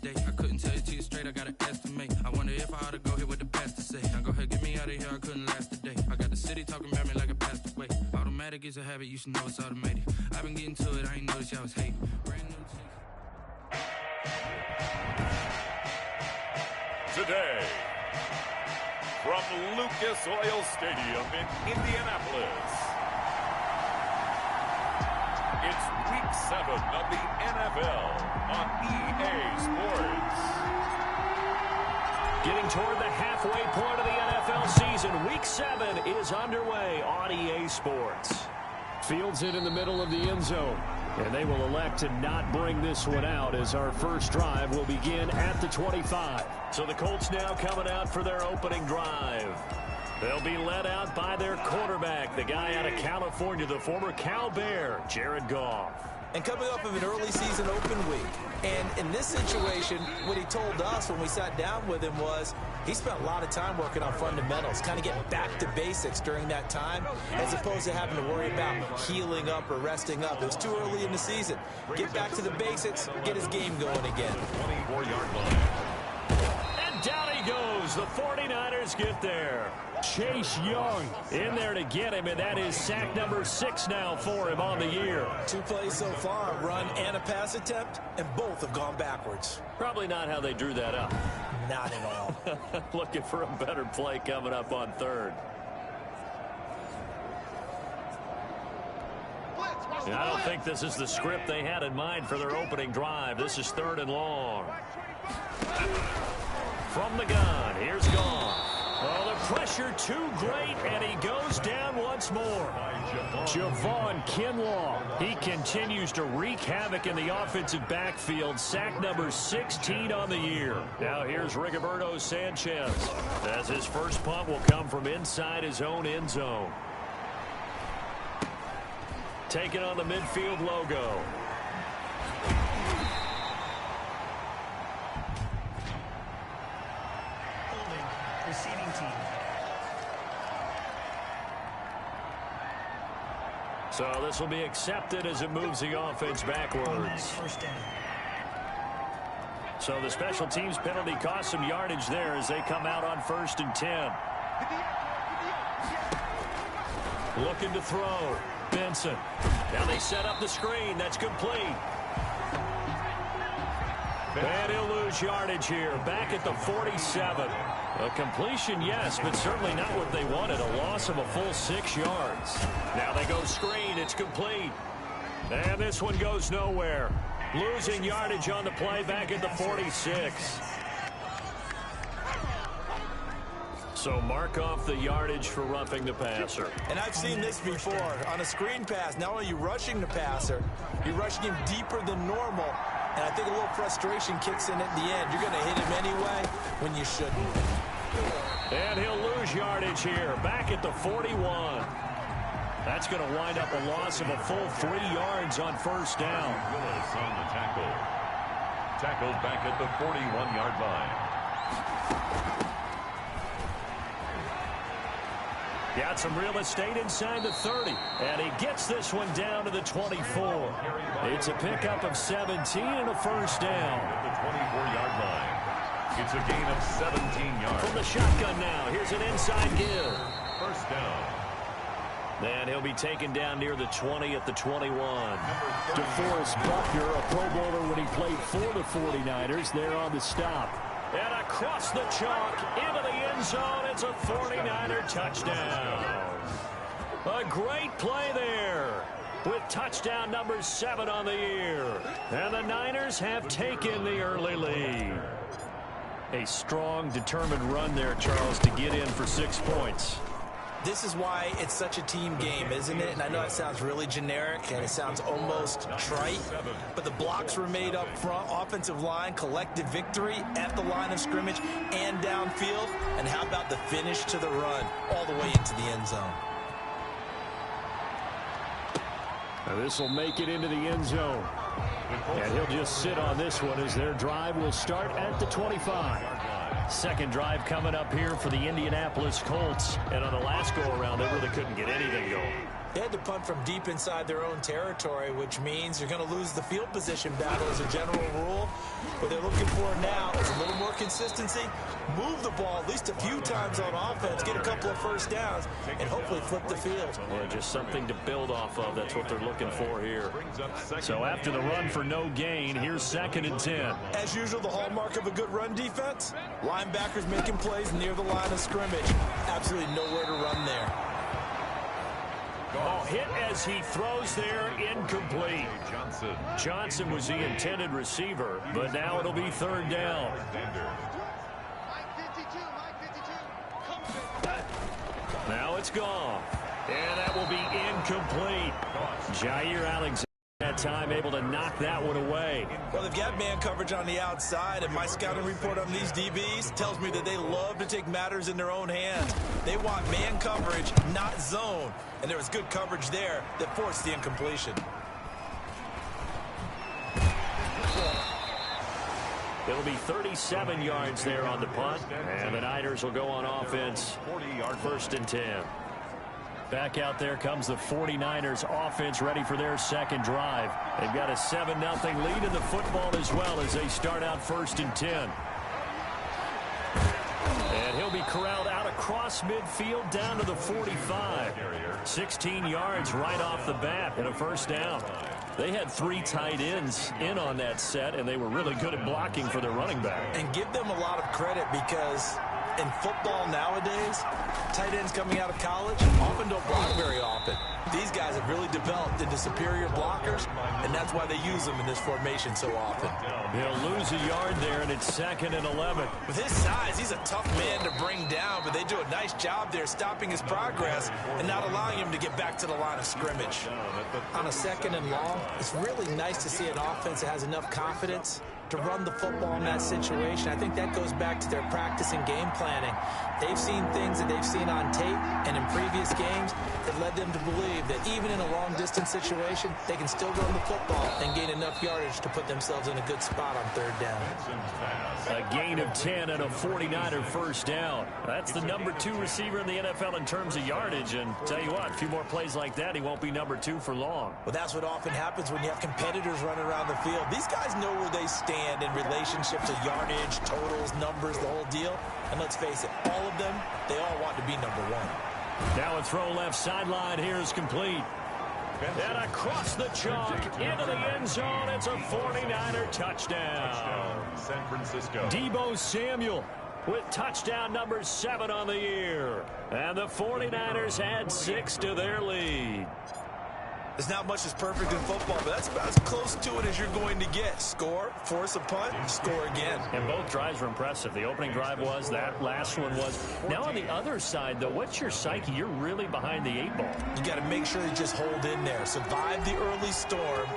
day. I couldn't tell it to you straight, I gotta estimate. I wonder if I ought to go here with the pastor say. Now go ahead, get me out of here, I couldn't last a day. I got the city talking about me like a passed away. Automatic is a habit, you should know it's automated. I've been getting to it, I ain't noticed y'all was hating. Brand new Today, from Lucas Oil Stadium in Indianapolis, it's Week 7 of the NFL on EA Sports. Getting toward the halfway point of the NFL season, Week 7 is underway on EA Sports. Fields it in the middle of the end zone, and they will elect to not bring this one out as our first drive will begin at the 25. So the Colts now coming out for their opening drive. They'll be led out by their quarterback, the guy out of California, the former Cal Bear, Jared Goff. And coming off of an early season open week. And in this situation, what he told us when we sat down with him was he spent a lot of time working on fundamentals, kind of getting back to basics during that time, as opposed to having to worry about healing up or resting up. It was too early in the season. Get back to the basics, get his game going again. 24-yard line. And down he goes. The 49ers get there. Chase Young in there to get him, and that is sack number 6 now for him on the year. 2 plays so far, a run and a pass attempt, and both have gone backwards. Probably not how they drew that up. Not at all. Looking for a better play coming up on third. And I don't think this is the script they had in mind for their opening drive. This is 3rd and long. From the gun, here's Goff. Oh, the pressure too great, and he goes down once more. Javon Kinlaw. He continues to wreak havoc in the offensive backfield. Sack number 16 on the year. Now here's Rigoberto Sanchez, as his first punt will come from inside his own end zone. Taking on the midfield logo. Receiving team. So this will be accepted as it moves the offense backwards. First down. So the special teams penalty cost some yardage there as they come out on 1st and 10. Looking to throw. Benson. Now they set up the screen. That's complete. And he'll lose yardage here. Back at the 47. A completion, yes, but certainly not what they wanted. A loss of a full 6 yards. Now they go screen. It's complete. And this one goes nowhere. Losing yardage on the play back at the 46. So mark off the yardage for roughing the passer. And I've seen this before. On a screen pass, not only are you rushing the passer, you're rushing him deeper than normal. And I think a little frustration kicks in at the end. You're going to hit him anyway when you shouldn't. And he'll lose yardage here. Back at the 41. That's going to wind up a loss of a full 3 yards on 1st down. Willis on the tackle. Tackled back at the 41-yard line. Got some real estate inside the 30. And he gets this one down to the 24. It's a pickup of 17 and a 1st down. At the 24-yard line. It's a gain of 17 yards. From the shotgun now. Here's an inside give. 1st down. And he'll be taken down near the 20 at the 21. DeForest Buckner, a Pro Bowler when he played for the 49ers, there on the stop. And across the chalk, into the end zone, it's a 49er touchdown. A great play there, with touchdown number 7 on the year. And the Niners have taken the early lead. A strong, determined run there, Charles, to get in for 6 points. This is why it's such a team game, isn't it? And I know it sounds really generic and it sounds almost trite, but the blocks were made up front, offensive line, collective victory at the line of scrimmage and downfield. And how about the finish to the run all the way into the end zone? Now this will make it into the end zone. And he'll just sit on this one as their drive will start at the 25. Second drive coming up here for the Indianapolis Colts. And on the last go-around, they really couldn't get anything going. They had to punt from deep inside their own territory, which means you're going to lose the field position battle as a general rule. What they're looking for now is a little more consistency, move the ball at least a few times on offense, get a couple of first downs, and hopefully flip the field. Well, just something to build off of. That's what they're looking for here. So after the run for no gain, here's 2nd and 10. As usual, the hallmark of a good run defense, linebackers making plays near the line of scrimmage. Absolutely nowhere to run there. Oh, hit as he throws there, incomplete. Johnson was the intended receiver, but now it'll be 3rd down. Now it's gone. And that will be incomplete. Jair Alexander that time able to knock that one away. Well, they've got man coverage on the outside, and my scouting report on these DBs tells me that they love to take matters in their own hands. They want man coverage, not zone. And there was good coverage there that forced the incompletion. It'll be 37 yards there on the punt, and the Niners will go on offense. 1st and 10. Back out there comes the 49ers offense ready for their 2nd drive. They've got a 7-0 lead in the football as well as they start out 1st and 10. And he'll be corralled out across midfield down to the 45. 16 yards right off the bat and a 1st down. They had 3 tight ends in on that set, and they were really good at blocking for their running back. And give them a lot of credit because in football nowadays, tight ends coming out of college often don't block very often. These guys have really developed into superior blockers, and that's why they use them in this formation so often. They'll lose a yard there, and it's 2nd and 11. With his size, he's a tough man to bring down, but they do a nice job there stopping his progress and not allowing him to get back to the line of scrimmage. On a 2nd and long, it's really nice to see an offense that has enough confidence to run the football in that situation. I think that goes back to their practice and game planning. They've seen things that they've seen on tape and in previous games that led them to believe that even in a long-distance situation, they can still run the football and gain enough yardage to put themselves in a good spot on 3rd down. A gain of 10 and a 49er 1st down. That's the number 2 receiver in the NFL in terms of yardage, and tell you what, a few more plays like that, he won't be number 2 for long. Well, that's what often happens when you have competitors running around the field. These guys know where they stand in relationship to yardage, totals, numbers, the whole deal. And let's face it, all of them, they all want to be number 1. Now a throw left sideline here is complete. And across the chalk into the end zone, it's a 49er touchdown. San Francisco. Deebo Samuel with touchdown number 7 on the year. And the 49ers add 6 to their lead. There's not much that's perfect in football, but that's about as close to it as you're going to get. Score, force a punt, score again. And both drives were impressive. The opening drive was, that last one was. Now on the other side, though, what's your psyche? You're really behind the 8 ball. You got to make sure you just hold in there. Survive the early storm,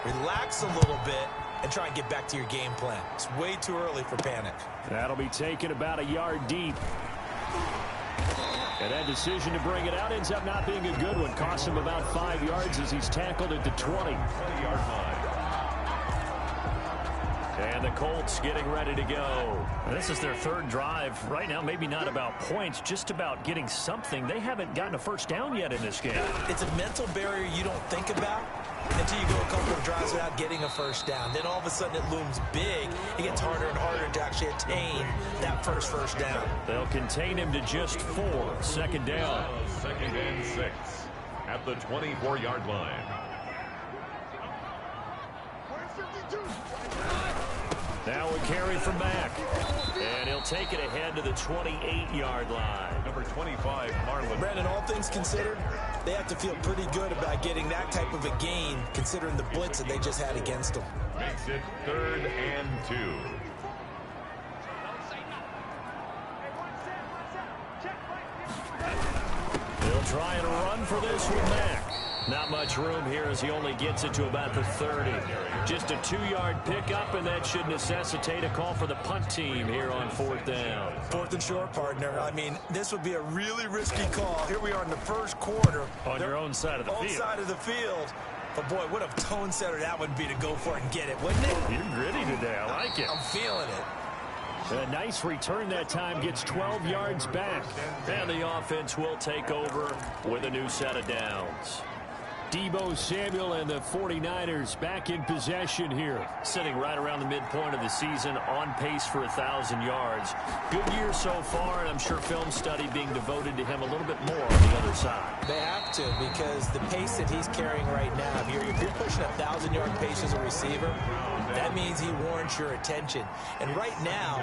relax a little bit, and try and get back to your game plan. It's way too early for panic. That'll be taken about a yard deep. And that decision to bring it out ends up not being a good one. Costs him about 5 yards as he's tackled at the 20. 20-yard line. And the Colts getting ready to go. This is their 3rd drive. Right now, maybe not about points, just about getting something. They haven't gotten a 1st down yet in this game. It's a mental barrier you don't think about until you go a couple of drives without getting a 1st down. Then all of a sudden it looms big. It gets harder and harder to actually attain that first down. They'll contain him to just 4. 2nd down. 2nd and 6 at the 24-yard line. Now a carry from Mack. And he'll take it ahead to the 28-yard line. Number 25, Marlon. Brandon, all things considered, they have to feel pretty good about getting that type of a gain, considering the blitz that they just had against them. Makes it 3rd and 2. He'll try and run for this with Mack. Not much room here as he only gets it to about the 30. Just a 2-yard pickup, and that should necessitate a call for the punt team here on 4th down. 4th and short, partner. I mean, this would be a really risky call. Here we are in the 1st quarter. On your own side of the field. Own side of the field. But, boy, what a tone setter that would be to go for it and get it, wouldn't it? You're gritty today. I like it. I'm feeling it. A nice return that time, gets 12 yards back. And the offense will take over with a new set of downs. Deebo Samuel and the 49ers back in possession here. Sitting right around the midpoint of the season, on pace for 1,000 yards. Good year so far, and I'm sure film study being devoted to him a little bit more on the other side. They have to, because the pace that he's carrying right now, if you're pushing 1,000-yard pace as a receiver, that means he warrants your attention. And right now,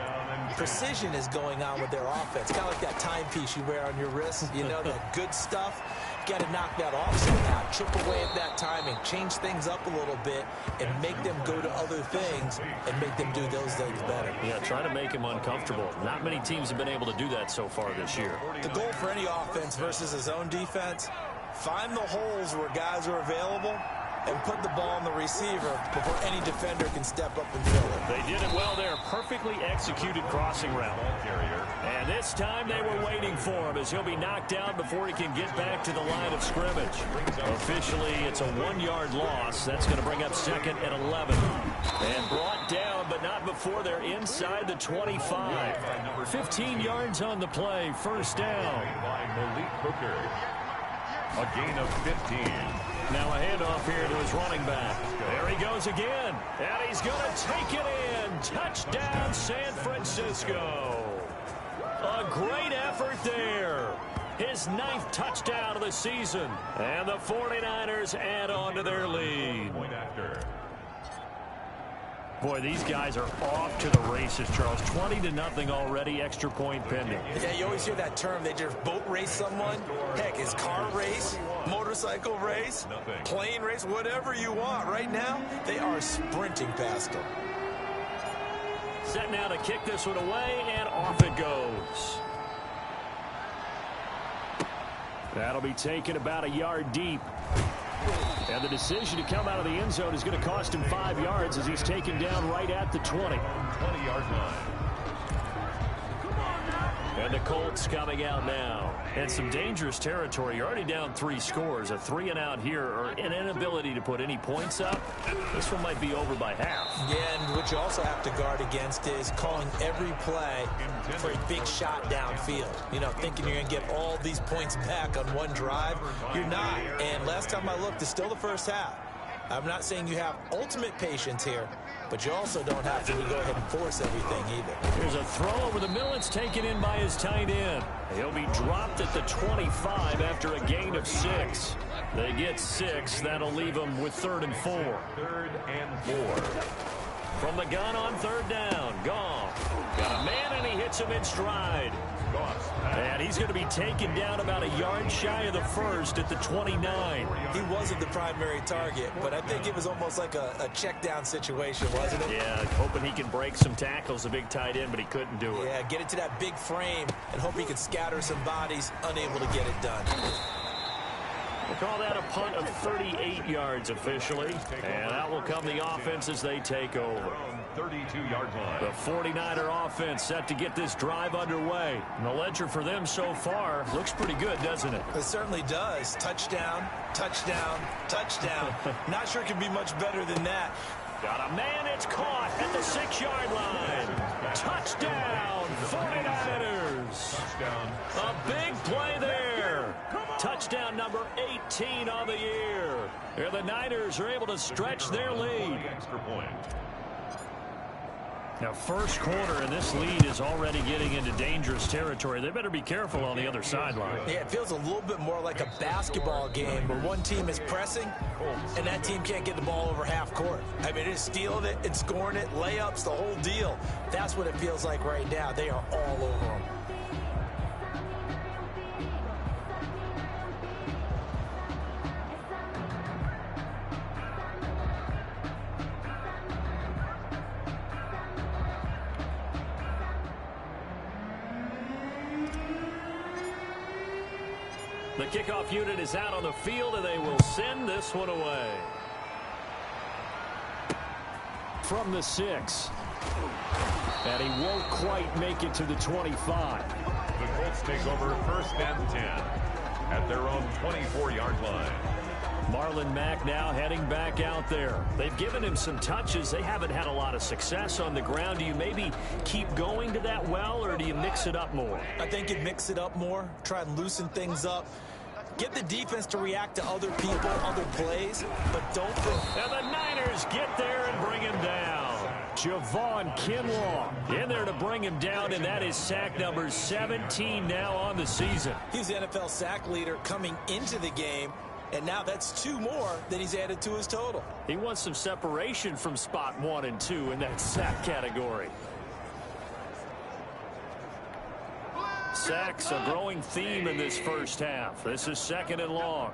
precision is going on with their offense. Kind of like that timepiece you wear on your wrist. You know, that good stuff. Got to knock that off somehow. Chip away at that timing. Change things up a little bit and make them go to other things and make them do those things better. Yeah, try to make him uncomfortable. Not many teams have been able to do that so far this year. The goal for any offense versus his own defense, find the holes where guys are available and put the ball on the receiver before any defender can step up and fill it. They did it well there. Perfectly executed crossing route. And this time they were waiting for him as he'll be knocked down before he can get back to the line of scrimmage. Officially, it's a 1-yard loss. That's going to bring up second and 11. And brought down, but not before they're inside the 25. 15 yards on the play. First down. A gain of 15. Now a handoff here to his running back. There he goes again. And he's going to take it in. Touchdown, San Francisco. A great effort there. His 9th touchdown of the season. And the 49ers add on to their lead. Boy, these guys are off to the races, Charles. 20-0 already, extra point pending. Yeah, you always hear that term. They just boat race someone. Heck, is car race, motorcycle race, plane race, whatever you want. Right now, they are sprinting past them. Set now to kick this one away, and off it goes. That'll be taken about a yard deep. And the decision to come out of the end zone is going to cost him 5 yards as he's taken down right at the 20. 20-yard line. And the Colts coming out now. And some dangerous territory. You're already down 3 scores. A 3-and-out here, or an inability to put any points up. This one might be over by half. Yeah, and what you also have to guard against is calling every play for a big shot downfield. You know, thinking you're going to get all these points back on one drive. You're not. And last time I looked, it's still the first half. I'm not saying you have ultimate patience here, but you also don't have to go ahead and force everything either. Here's a throw over the middle. It's taken in by his tight end. He'll be dropped at the 25 after a gain of 6. They get 6. That'll leave them with 3rd and 4. 3rd and 4. From the gun on 3rd down. Goff got a man, and he hits him in stride. And he's going to be taken down about a yard shy of the first at the 29. He wasn't the primary target, but I think it was almost like a check down situation, wasn't it? Yeah, hoping he can break some tackles, a big tight end, but he couldn't do it. Yeah, get it to that big frame and hope he can scatter some bodies, unable to get it done. We'll call that a punt of 38 yards officially. And out will come the offense as they take over. 32-yard line. The 49er offense set to get this drive underway. And the ledger for them so far looks pretty good, doesn't it? It certainly does. Touchdown, touchdown, touchdown. Not sure it can be much better than that. Got a man, it's caught at the 6-yard line. Touchdown, 49ers. Touchdown. A big play there. Touchdown number 18 on the year. Here the Niners are able to stretch their lead. Extra point. Now, first quarter, and this lead is already getting into dangerous territory. They better be careful on the other sideline. Yeah, it feels a little bit more like a basketball game where one team is pressing and that team can't get the ball over half court. I mean, it's stealing it, it's scoring it, layups, the whole deal. That's what it feels like right now. They are all over them. The kickoff unit is out on the field, and they will send this one away. From the 6. And he won't quite make it to the 25. The Colts take over 1st and 10 at their own 24-yard line. Marlon Mack now heading back out there. They've given him some touches. They haven't had a lot of success on the ground. Do you maybe keep going to that well, or do you mix it up more? I think you mix it up more, try and loosen things up. Get the defense to react to other people, other plays, but don't think. And the Niners get there and bring him down. Javon Kinlaw in there to bring him down, and that is sack number 17 now on the season. He's the NFL sack leader coming into the game, and now that's 2 more that he's added to his total. He wants some separation from spot 1 and 2 in that sack category. Sacks a growing theme in this first half. This is 2nd and long.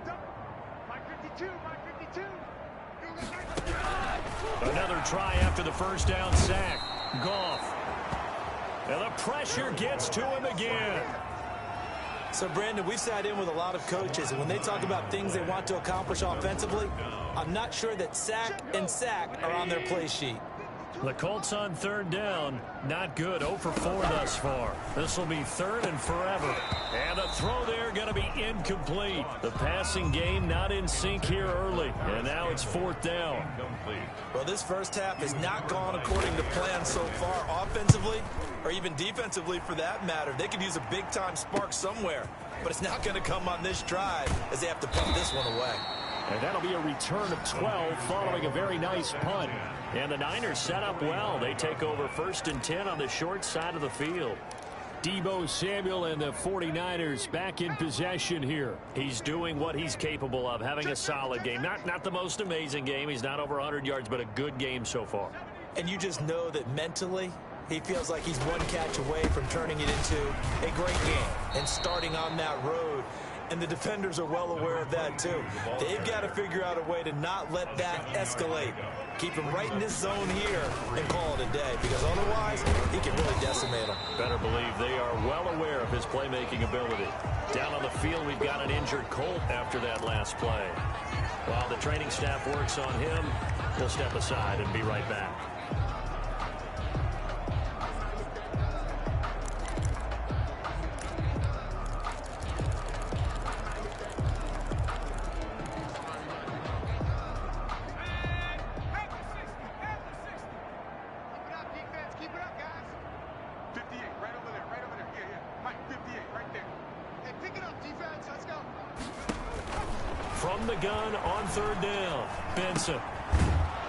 Another try after the first down sack. Goff. And the pressure gets to him again. So, Brandon, we've sat in with a lot of coaches, and when they talk about things they want to accomplish offensively, I'm not sure that sack and sack are on their play sheet. The Colts on 3rd down. Not good. 0 for 4 thus far. This will be 3rd and forever. And the throw there going to be incomplete. The passing game not in sync here early. And now it's 4th down. Well, this first half has not gone according to plan so far offensively, or even defensively for that matter. They could use a big-time spark somewhere, but it's not going to come on this drive as they have to punt this one away. And that'll be a return of 12 following a very nice punt. And the Niners set up well. They take over 1st and 10 on the short side of the field. Deebo Samuel and the 49ers back in possession here. He's doing what he's capable of, having a solid game. Not the most amazing game. He's not over 100 yards, but a good game so far. And you just know that mentally he feels like he's one catch away from turning it into a great game and starting on that road. And the defenders are well aware of that, too. They've got to figure out a way to not let that escalate. Keep him right in this zone here and call it a day, because otherwise he can really decimate them. Better believe they are well aware of his playmaking ability. Down on the field, we've got an injured Colt after that last play. While the training staff works on him, we'll step aside and be right back. From the gun on 3rd down, Benson.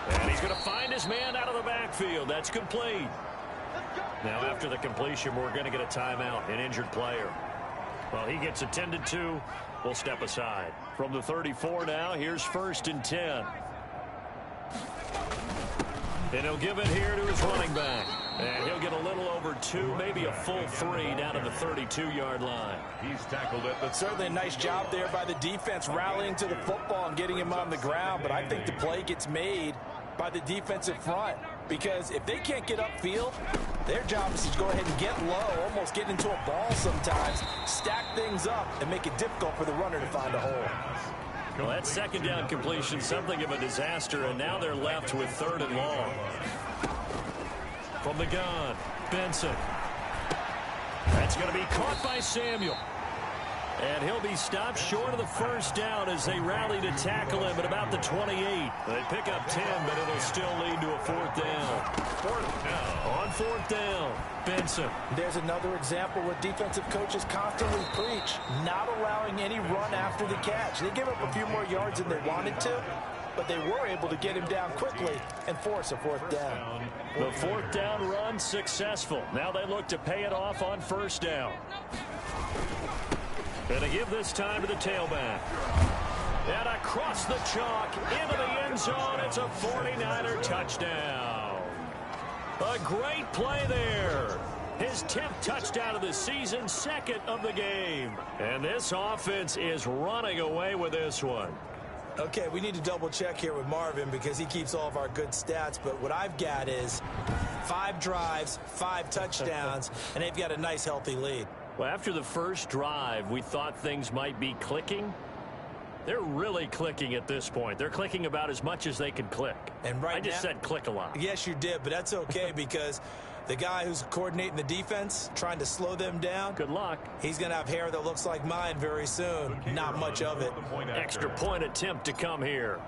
And he's going to find his man out of the backfield. That's complete. Now after the completion, we're going to get a timeout, an injured player. Well, he gets attended to. We'll step aside. From the 34 now, here's 1st and 10. And he'll give it here to his running back. And he'll get a little over 2, maybe a full 3 down to the 32-yard line. He's tackled it. But certainly a nice job there by the defense rallying to the football and getting him on the ground. But I think the play gets made by the defensive front, because if they can't get upfield, their job is to go ahead and get low, almost get into a ball sometimes, stack things up, and make it difficult for the runner to find a hole. Well, that 2nd down completion, something of a disaster, and now they're left with 3rd and long. From the gun, Benson. That's going to be caught by Samuel. And he'll be stopped short of the 1st down as they rally to tackle him at about the 28. They pick up 10, but it'll still lead to a 4th down. 4th down. On 4th down, Benson. There's another example where defensive coaches constantly preach not allowing any run after the catch. They give up a few more yards than they wanted to, but they were able to get him down quickly and force a 4th down. The 4th down run successful. Now they look to pay it off on 1st down. And they give this time to the tailback. And across the chalk into the end zone. It's a 49er touchdown. A great play there. His 10th touchdown of the season, 2nd of the game. And this offense is running away with this one. Okay, we need to double check here with Marvin because he keeps all of our good stats. But what I've got is 5 drives, 5 touchdowns, and they've got a nice, healthy lead. Well, after the first drive, we thought things might be clicking. They're really clicking at this point. They're clicking about as much as they can click. And right I just now, said click a lot. Yes, you did, but that's okay because The guy who's coordinating the defense, trying to slow them down. Good luck. He's going to have hair that looks like mine very soon. Not much of it. Extra point attempt to come here.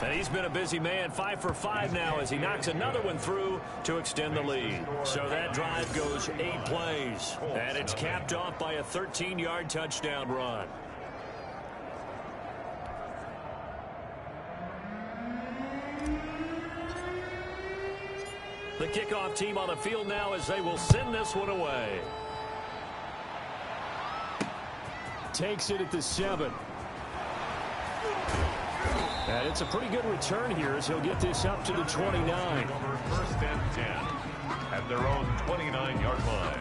And he's been a busy man, 5 for 5 now as he knocks another one through to extend the lead. So that drive goes 8 plays. And it's capped off by a 13-yard touchdown run. The kickoff team on the field now as they will send this one away. Takes it at the 7. And it's a pretty good return here as he'll get this up to the 29. First and 10 at their own 29-yard line.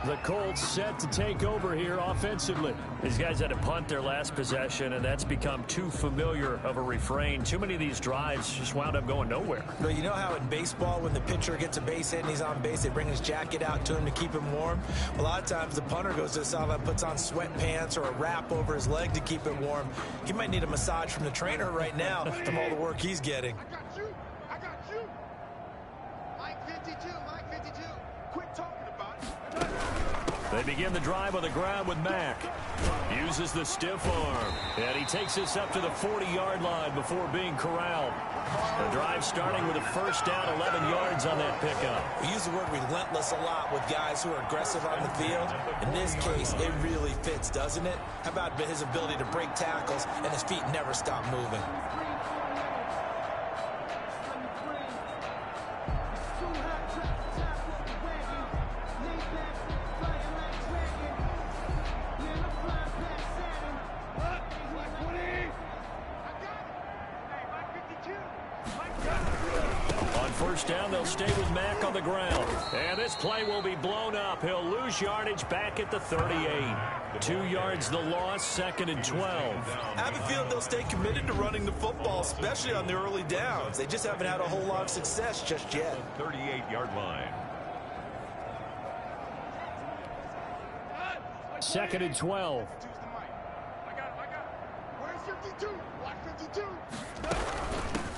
The Colts set to take over here offensively. These guys had to punt their last possession, and that's become too familiar of a refrain. Too many of these drives just wound up going nowhere. But you know how in baseball, when the pitcher gets a base hit and he's on base, they bring his jacket out to him to keep him warm? A lot of times the punter goes to the sideline, puts on sweatpants or a wrap over his leg to keep it warm. He might need a massage from the trainer right now from all the work he's getting. I got you. I got you. Mike 52. Mike 52. Quit talking about it. They begin the drive on the ground with Mack. Uses the stiff arm. And he takes this up to the 40-yard line before being corralled. The drive starting with a first down, 11 yards on that pickup. We use the word relentless a lot with guys who are aggressive on the field. In this case, it really fits, doesn't it? How about his ability to break tackles and his feet never stop moving? First down, they'll stay with Mack on the ground. And this play will be blown up. He'll lose yardage back at the 38. 2 yards the loss, 2nd and 12. I have a feeling they'll stay committed to running the football, especially on the early downs. They just haven't had a whole lot of success just yet. 38-yard line. 2nd and 12. Where's 52? Black 52.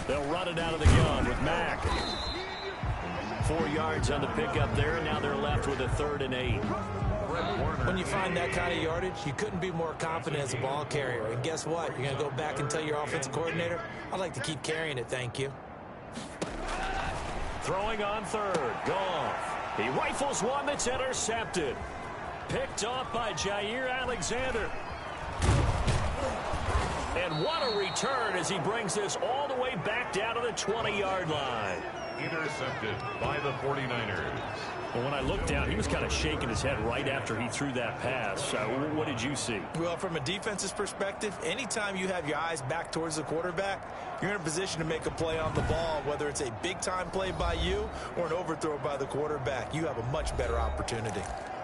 They'll run it out of the gun with Mack. 4 yards on the pickup there, and now they're left with a 3rd and 8. When you find that kind of yardage, you couldn't be more confident as a ball carrier. And guess what? You're going to go back and tell your offensive coordinator, I'd like to keep carrying it, thank you. Throwing on 3rd. Goff. He rifles one that's intercepted. Picked off by Jair Alexander. And what a return as he brings this all the way back down to the 20-yard line. Intercepted by the 49ers. Well, when I looked down, he was kind of shaking his head right after he threw that pass. What did you see? Well, from a defense's perspective, anytime you have your eyes back towards the quarterback, you're in a position to make a play on the ball, whether it's a big-time play by you or an overthrow by the quarterback. You have a much better opportunity.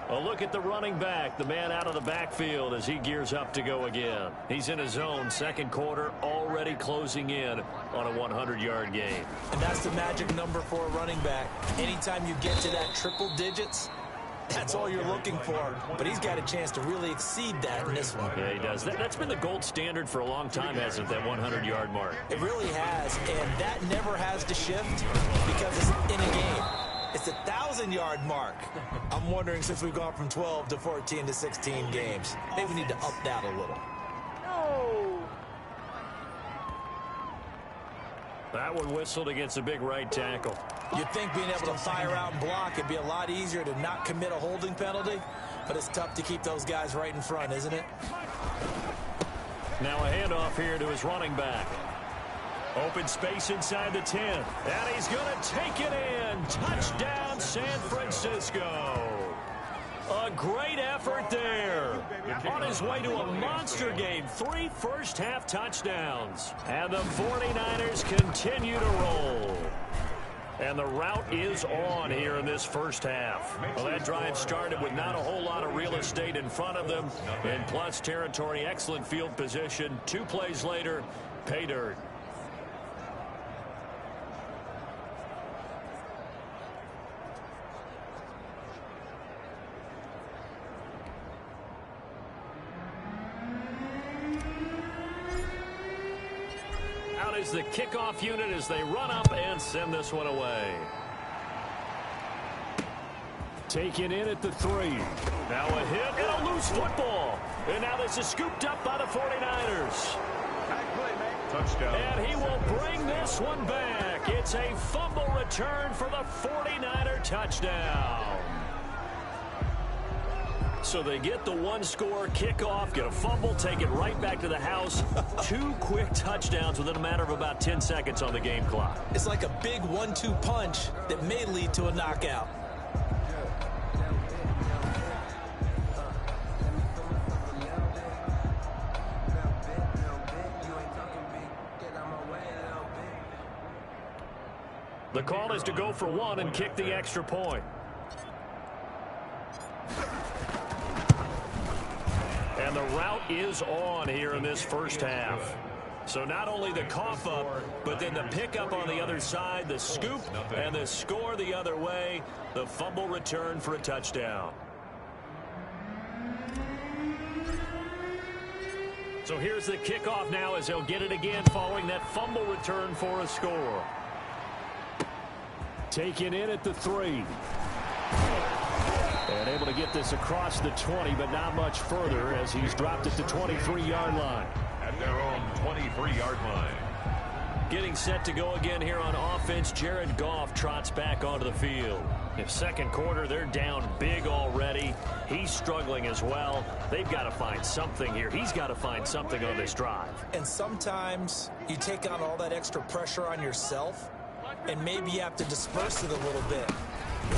A look at the running back, the man out of the backfield as he gears up to go again. He's in his zone, 2nd quarter, already closing in on a 100-yard game. And that's the magic number for a running back. Anytime you get to that triple digits, that's all you're looking for. But he's got a chance to really exceed that in this one. Yeah, he does. That's been the gold standard for a long time, hasn't it, that 100-yard mark? It really has, and that never has to shift because it's in a game. It's a 1,000-yard mark. I'm wondering, since we've gone from 12 to 14 to 16 games, maybe we need to up that a little. That one whistled against a big right tackle. You'd think being able to fire out and block it'd be a lot easier to not commit a holding penalty, but it's tough to keep those guys right in front, isn't it? Now a handoff here to his running back. Open space inside the 10. And he's going to take it in. Touchdown, San Francisco. A great effort there. On his way to a monster game. 3 first-half touchdowns. And the 49ers continue to roll. And the route is on here in this first half. Well, that drive started with not a whole lot of real estate in front of them. In plus territory, excellent field position. 2 plays later, pay dirt. the kickoff unit as they run up and send this one away. Taken in at the 3. Now a hit and a loose football. And now this is scooped up by the 49ers. Touchdown. And he will bring this one back. It's a fumble return for the 49er touchdown. So they get the one-score kickoff, get a fumble, take it right back to the house. 2 quick touchdowns within a matter of about 10 seconds on the game clock. It's like a big 1-2 punch that may lead to a knockout. The call is to go for 1 and kick the extra point. And the route is on here in this first half. So not only the cough up, but then the pickup on the other side, the scoop, and the score the other way. The fumble return for a touchdown. So here's the kickoff now as they'll get it again following that fumble return for a score. Taken in at the 3. And able to get this across the 20, but not much further as he's dropped at the 23-yard line. At their own 23-yard line. Getting set to go again here on offense, Jared Goff trots back onto the field. In second quarter, they're down big already. He's struggling as well. They've got to find something here. He's got to find something on this drive. And sometimes you take on all that extra pressure on yourself, and maybe you have to disperse it a little bit.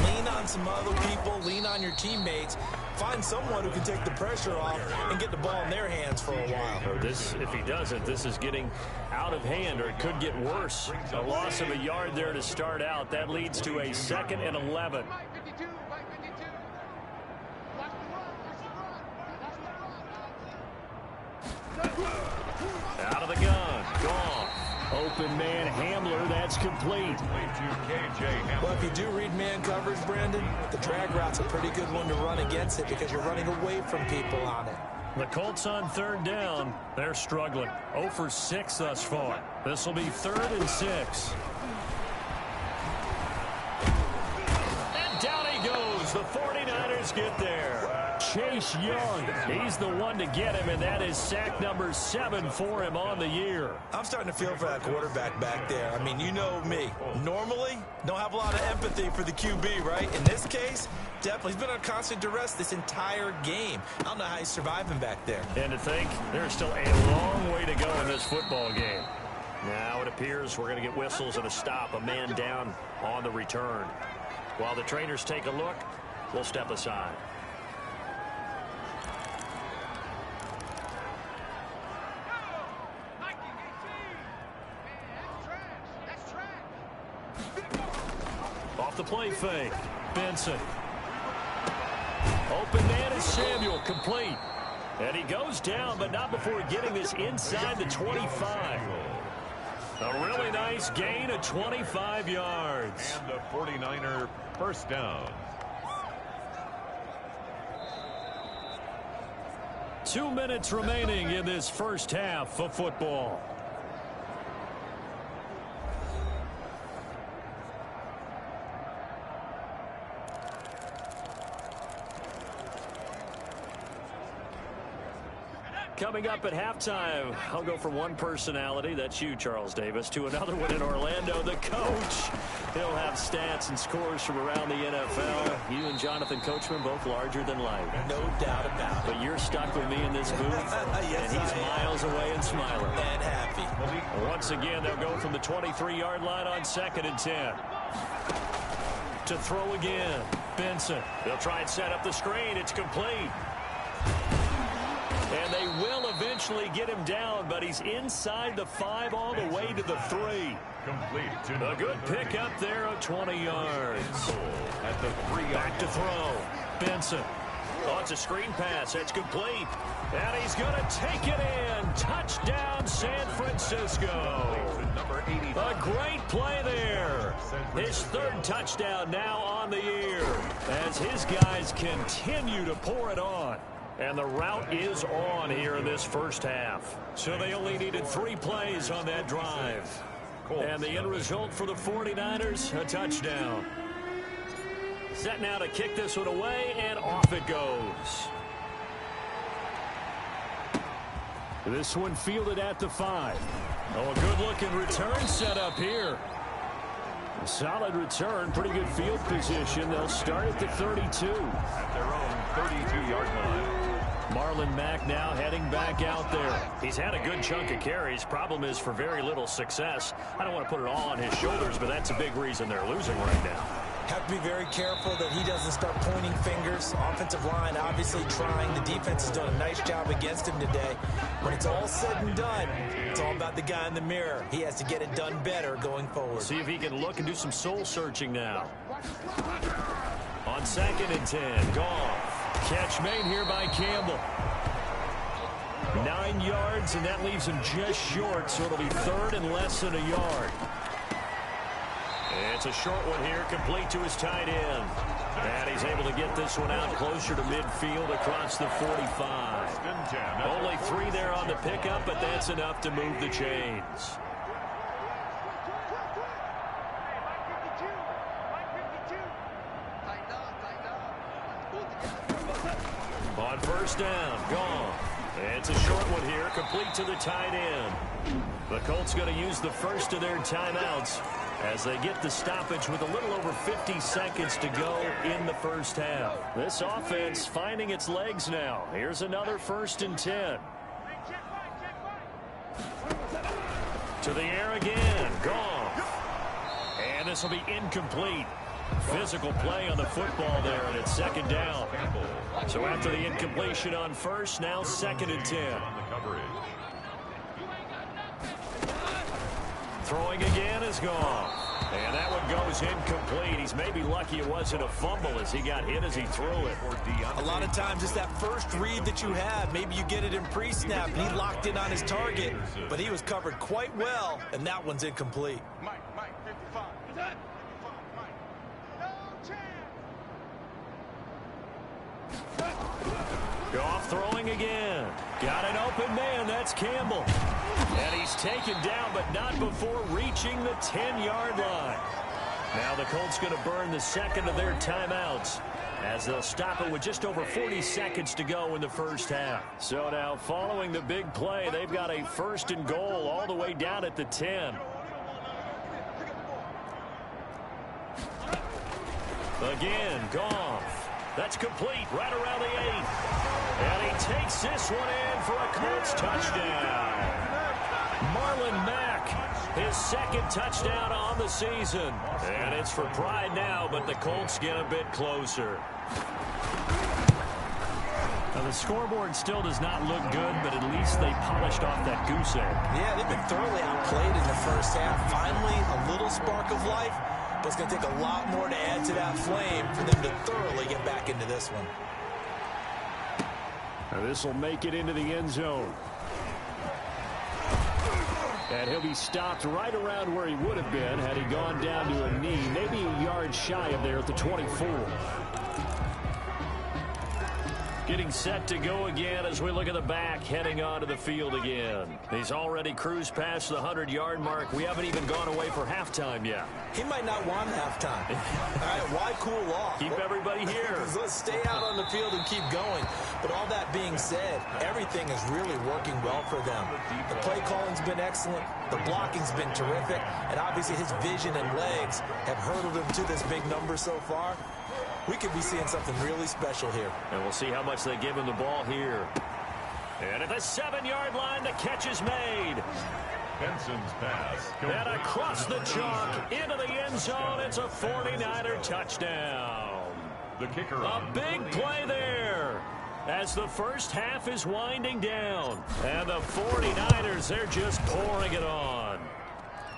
Lean on some other people, lean on your teammates, find someone who can take the pressure off and get the ball in their hands for a while. Or this, if he doesn't, this is getting out of hand, or it could get worse. A loss of a yard there to start out. That leads to a 2nd and 11. Out of the gun. Gone. Open man Hamler, that's complete. Well, if you do read man coverage, Brandon, the drag route's a pretty good one to run against it because you're running away from people on it. The Colts on 3rd down. They're struggling. 0 for 6 thus far. This will be 3rd and 6. And down he goes. The 49ers get there. Chase Young, he's the one to get him, and that is sack number 7 for him on the year. I'm starting to feel for that quarterback back there. I mean, you know me. Normally, don't have a lot of empathy for the QB, right? In this case, definitely. He's been on constant duress this entire game. I don't know how he's surviving back there. And to think, there's still a long way to go in this football game. Now it appears we're going to get whistles and a stop, a man down on the return. While the trainers take a look, we'll step aside. Off the play fake. Benson. Open man is Samuel, complete. And he goes down, but not before getting this inside the 25. A really nice gain of 25 yards. And the 49er first down. 2 minutes remaining in this first half of football. Coming up at halftime, I'll go from one personality, that's you, Charles Davis, to another one in Orlando, the coach. He'll have stats and scores from around the NFL. You and Jonathan Coachman, both larger than life. No doubt about it. But you're stuck with me in this booth, yes, and he's miles away and smiling. And happy. Once again, they'll go from the 23-yard line on 2nd and 10. To throw again, Benson. They'll try and set up the screen. It's complete. And they will eventually get him down, but he's inside the 5 all the way to the 3. Complete to A good pickup there of 20 yards. at the 3-yard Back to throw. Benson. Oh, it's a screen pass. That's complete. And he's going to take it in. Touchdown, San Francisco. number 85. A great play there. His 3rd touchdown now on the year as his guys continue to pour it on. And the route is on here in this first half. So they only needed 3 plays on that drive. And the end result for the 49ers, a touchdown. Set now to kick this one away, and off it goes. This one fielded at the 5. Oh, a good-looking return set up here. A solid return, pretty good field position. They'll start at the 32. At their own 32-yard line. Marlon Mack now heading back out there. He's had a good chunk of carries. Problem is for very little success. I don't want to put it all on his shoulders, but that's a big reason they're losing right now. Have to be very careful that he doesn't start pointing fingers. Offensive line obviously trying. The defense has done a nice job against him today. When it's all said and done, it's all about the guy in the mirror. He has to get it done better going forward. See if he can look and do some soul searching now. On 2nd and 10, Goff. Catch made here by Campbell. 9 yards, and that leaves him just short, so it'll be 3rd and less than a yard. It's a short one here, complete to his tight end. And he's able to get this one out closer to midfield across the 45. Only 3 there on the pickup, but that's enough to move the chains. On 1st down, gone. It's a short one here, complete to the tight end. The Colts going to use the first of their timeouts as they get the stoppage with a little over 50 seconds to go in the first half. This offense finding its legs now. Here's another 1st and 10. To the air again, gone. And this will be incomplete. Physical play on the football there, and it's 2nd down. So after the incompletion on 1st, now 2nd and 10. Throwing again is gone. And that one goes incomplete. He's maybe lucky it wasn't a fumble as he got hit as he threw it. A lot of times it's that first read that you have. Maybe you get it in pre-snap, and he locked in on his target. But he was covered quite well, and that one's incomplete. Mike, 55. Goff throwing again. Got an open man. That's Campbell. And he's taken down, but not before reaching the 10-yard line. Now the Colts going to burn the 2nd of their timeouts as they'll stop it with just over 40 seconds to go in the first half. So now following the big play, they've got a 1st and goal all the way down at the 10. Again, Goff. That's complete right around the 8. And he takes this one in for a Colts touchdown. Marlon Mack, his 2nd touchdown on the season. And it's for pride now, but the Colts get a bit closer. Now the scoreboard still does not look good, but at least they polished off that goose egg. Yeah, they've been thoroughly outplayed in the first half. Finally, a little spark of life. But it's going to take a lot more to add to that flame for them to thoroughly get back into this one. Now this will make it into the end zone. And he'll be stopped right around where he would have been had he gone down to a knee, maybe a yard shy of there at the 24. Getting set to go again as we look at the back, heading onto the field again. He's already cruised past the 100-yard mark. We haven't even gone away for halftime yet. He might not want halftime. All right, why cool off? Keep everybody here. Let's stay out on the field and keep going. But all that being said, everything is really working well for them. The play calling's been excellent. The blocking's been terrific. And obviously his vision and legs have hurdled him to this big number so far. We could be seeing something really special here. And we'll see how much they give him the ball here. And at the 7-yard line, the catch is made. Benson's pass. And across the chalk into the end zone. It's a 49er touchdown. The kicker. A big play there as the first half is winding down. And the 49ers, they're just pouring it on.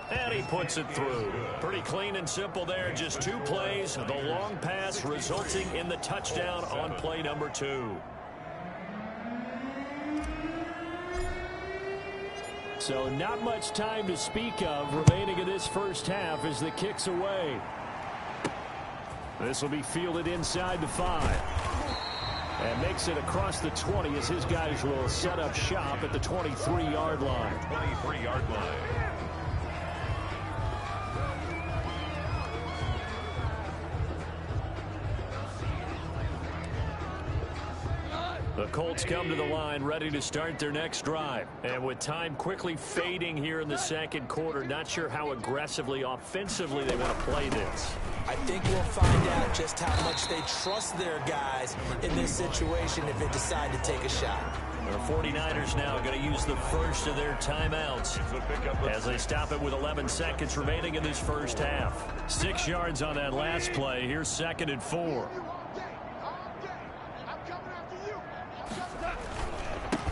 And he puts it through. Pretty clean and simple there. Just 2 plays. The long pass resulting in the touchdown on play number 2. So not much time to speak of remaining in this first half as the kick's away. This will be fielded inside the 5. And makes it across the 20 as his guys will set up shop at the 23-yard line. 23-yard line. The Colts come to the line ready to start their next drive. And with time quickly fading here in the second quarter, not sure how aggressively, offensively they want to play this. I think we'll find out just how much they trust their guys in this situation if they decide to take a shot. The 49ers now going to use the first of their timeouts as they stop it with 11 seconds remaining in this first half. 6 yards on that last play. Here's 2nd and 4.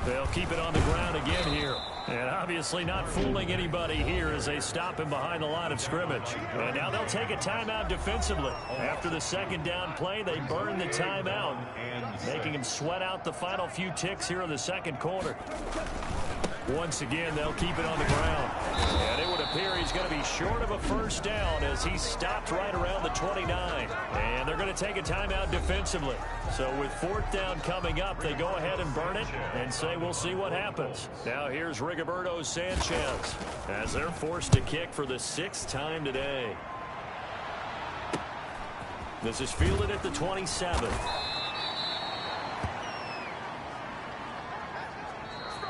They'll keep it on the ground again here. And obviously not fooling anybody here as they stop him behind the line of scrimmage. And now they'll take a timeout defensively. After the second down play, they burn the timeout, making him sweat out the final few ticks here in the second quarter. Once again, they'll keep it on the ground. And it would appear he's going to be short of a first down as he stopped right around the 29. And they're going to take a timeout defensively. So with 4th down coming up, they go ahead and burn it and say we'll see what happens. Now here's Rigoberto Sanchez as they're forced to kick for the 6th time today. This is fielded at the 27.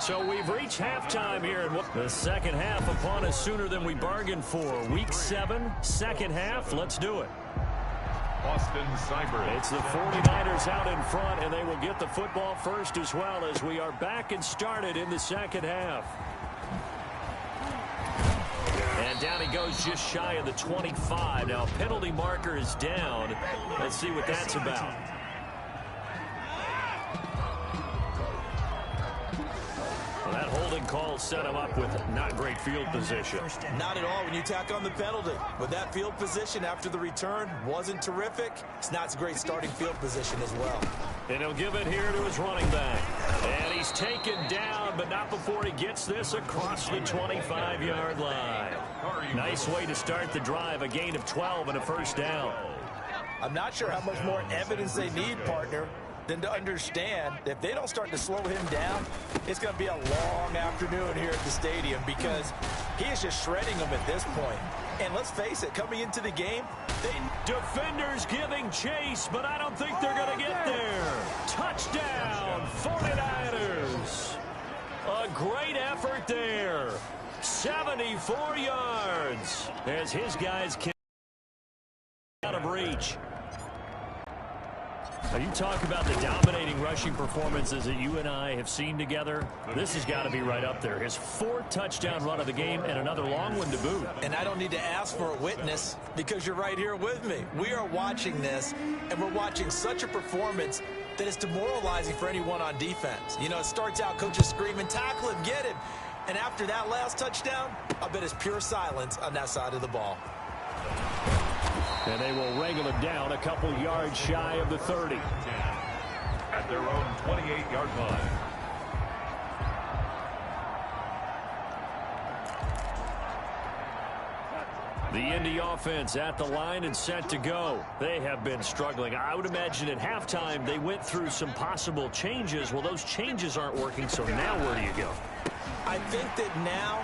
So we've reached halftime here in the second half upon us sooner than we bargained for. Week 7, second half. Let's do it. Austin Seibert. It's the 49ers out in front, and they will get the football first as well as we are back and started in the second half. And down he goes just shy of the 25. Now penalty marker is down. Let's see what that's about. That holding call set him up with not great field position. Not at all when you tack on the penalty. But that field position after the return wasn't terrific. It's not a great starting field position as well. And he'll give it here to his running back. And he's taken down, but not before he gets this across the 25-yard line. Nice way to start the drive, a gain of 12 and a first down. I'm not sure how much more evidence they need, partner, than to understand that if they don't start to slow him down, it's going to be a long afternoon here at the stadium because he is just shredding them at this point. And let's face it, coming into the game, defenders giving chase, but I don't think they're going to get there. Touchdown, 49ers. A great effort there. 74 yards as his guys can out of reach. Now you talk about the dominating rushing performances that you and I have seen together. This has got to be right up there. His 4th touchdown run of the game and another long one to boot. And I don't need to ask for a witness because you're right here with me. We are watching this, and we're watching such a performance that is demoralizing for anyone on defense. You know, it starts out coaches screaming, tackle him, get him. And after that last touchdown, I bet it's pure silence on that side of the ball. And they will wrangle him down a couple yards shy of the 30. At their own 28-yard line. The Indy offense at the line and set to go. They have been struggling. I would imagine at halftime they went through some possible changes. Well, those changes aren't working, so now where do you go? I think that now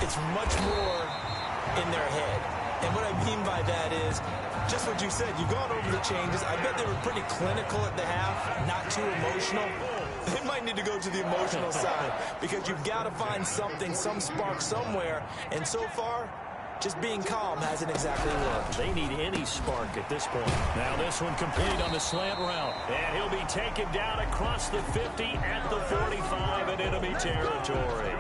it's much more in their head. And what I mean by that is just what you said. You've gone over the changes. I bet they were pretty clinical at the half, not too emotional. They might need to go to the emotional side because you've got to find something, some spark somewhere. And so far, just being calm hasn't exactly worked. They need any spark at this point. Now this one complete on the slant route. And he'll be taken down across the 50 at the 45 in enemy territory.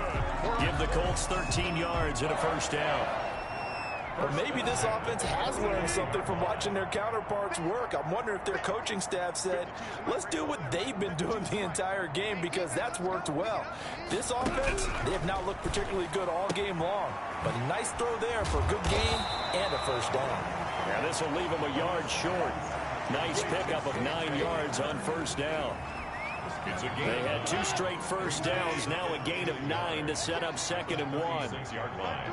Give the Colts 13 yards and a first down. Or maybe this offense has learned something from watching their counterparts work. I'm wondering if their coaching staff said, let's do what they've been doing the entire game because that's worked well. This offense, they have not looked particularly good all game long. But a nice throw there for a good gain and a first down. Now this will leave them a yard short. Nice pickup of 9 yards on first down. They had 2 straight first downs. Now a gain of 9 to set up 2nd and 1. 6-yard line.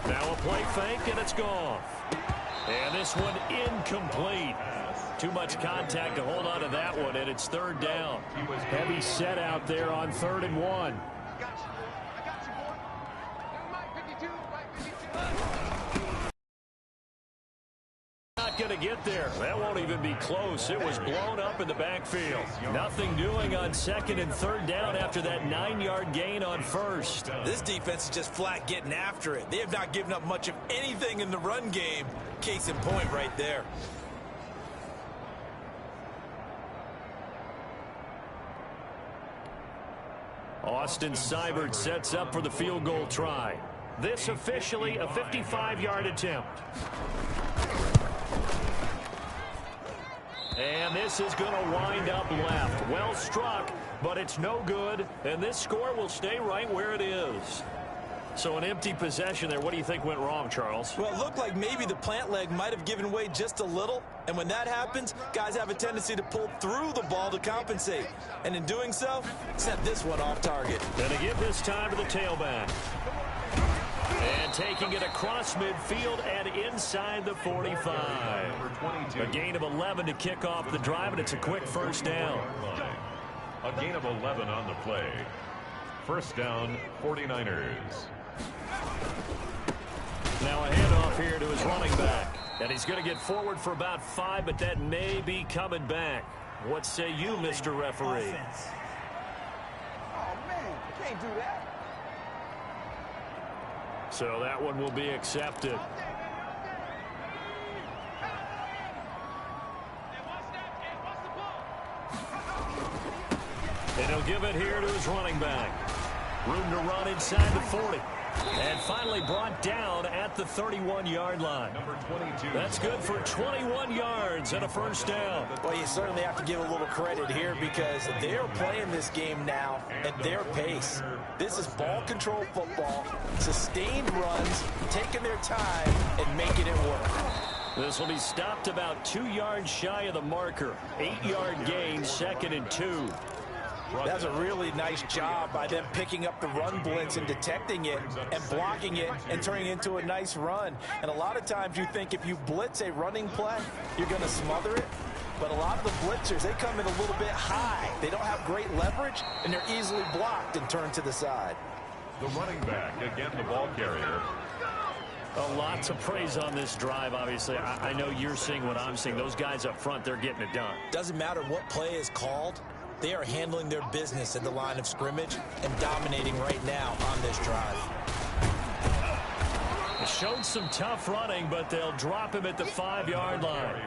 Now a play fake, and it's gone. And this one incomplete. Too much contact to hold on to that one, and it's third down. Heavy set out there on 3rd and 1. Not going to get there. That won't even be close. It was blown up in the backfield. Nothing doing on 2nd and 3rd down after that 9-yard gain on 1st. This defense is just flat getting after it. They have not given up much of anything in the run game. Case in point right there. Austin Seibert sets up for the field goal try. This officially a 55-yard attempt. And this is going to wind up left. Well struck, but it's no good. And this score will stay right where it is. So an empty possession there. What do you think went wrong, Charles? Well, it looked like maybe the plant leg might have given way just a little. And when that happens, guys have a tendency to pull through the ball to compensate. And in doing so, sent this one off target. Going to give this time to the tailback. And taking it across midfield and inside the 45. A gain of 11 to kick off the drive, and it's a quick first down. A gain of 11 on the play. First down, 49ers. Now a handoff here to his running back. And he's going to get forward for about 5, but that may be coming back. What say you, Mr. Referee? Oh, man, you can't do that. So that one will be accepted. And he'll give it here to his running back. Room to run inside the 40. And finally brought down at the 31-yard line. Number 22. That's good for 21 yards and a first down. Well, you certainly have to give a little credit here because they're playing this game now at their pace. This is ball control football, sustained runs, taking their time and making it work. This will be stopped about 2 yards shy of the marker. 8-yard gain, 2nd and 2. That's a really nice job by them picking up the run blitz and detecting it and blocking it and turning it into a nice run. And a lot of times you think if you blitz a running play, you're going to smother it. But a lot of the blitzers, they come in a little bit high. They don't have great leverage, and they're easily blocked and turned to the side. The running back, again the ball carrier. A lot to praise on this drive, obviously. I know you're seeing what I'm seeing. Those guys up front, they're getting it done. Doesn't matter what play is called. They are handling their business at the line of scrimmage and dominating right now on this drive. It showed some tough running, but they'll drop him at the 5-yard line.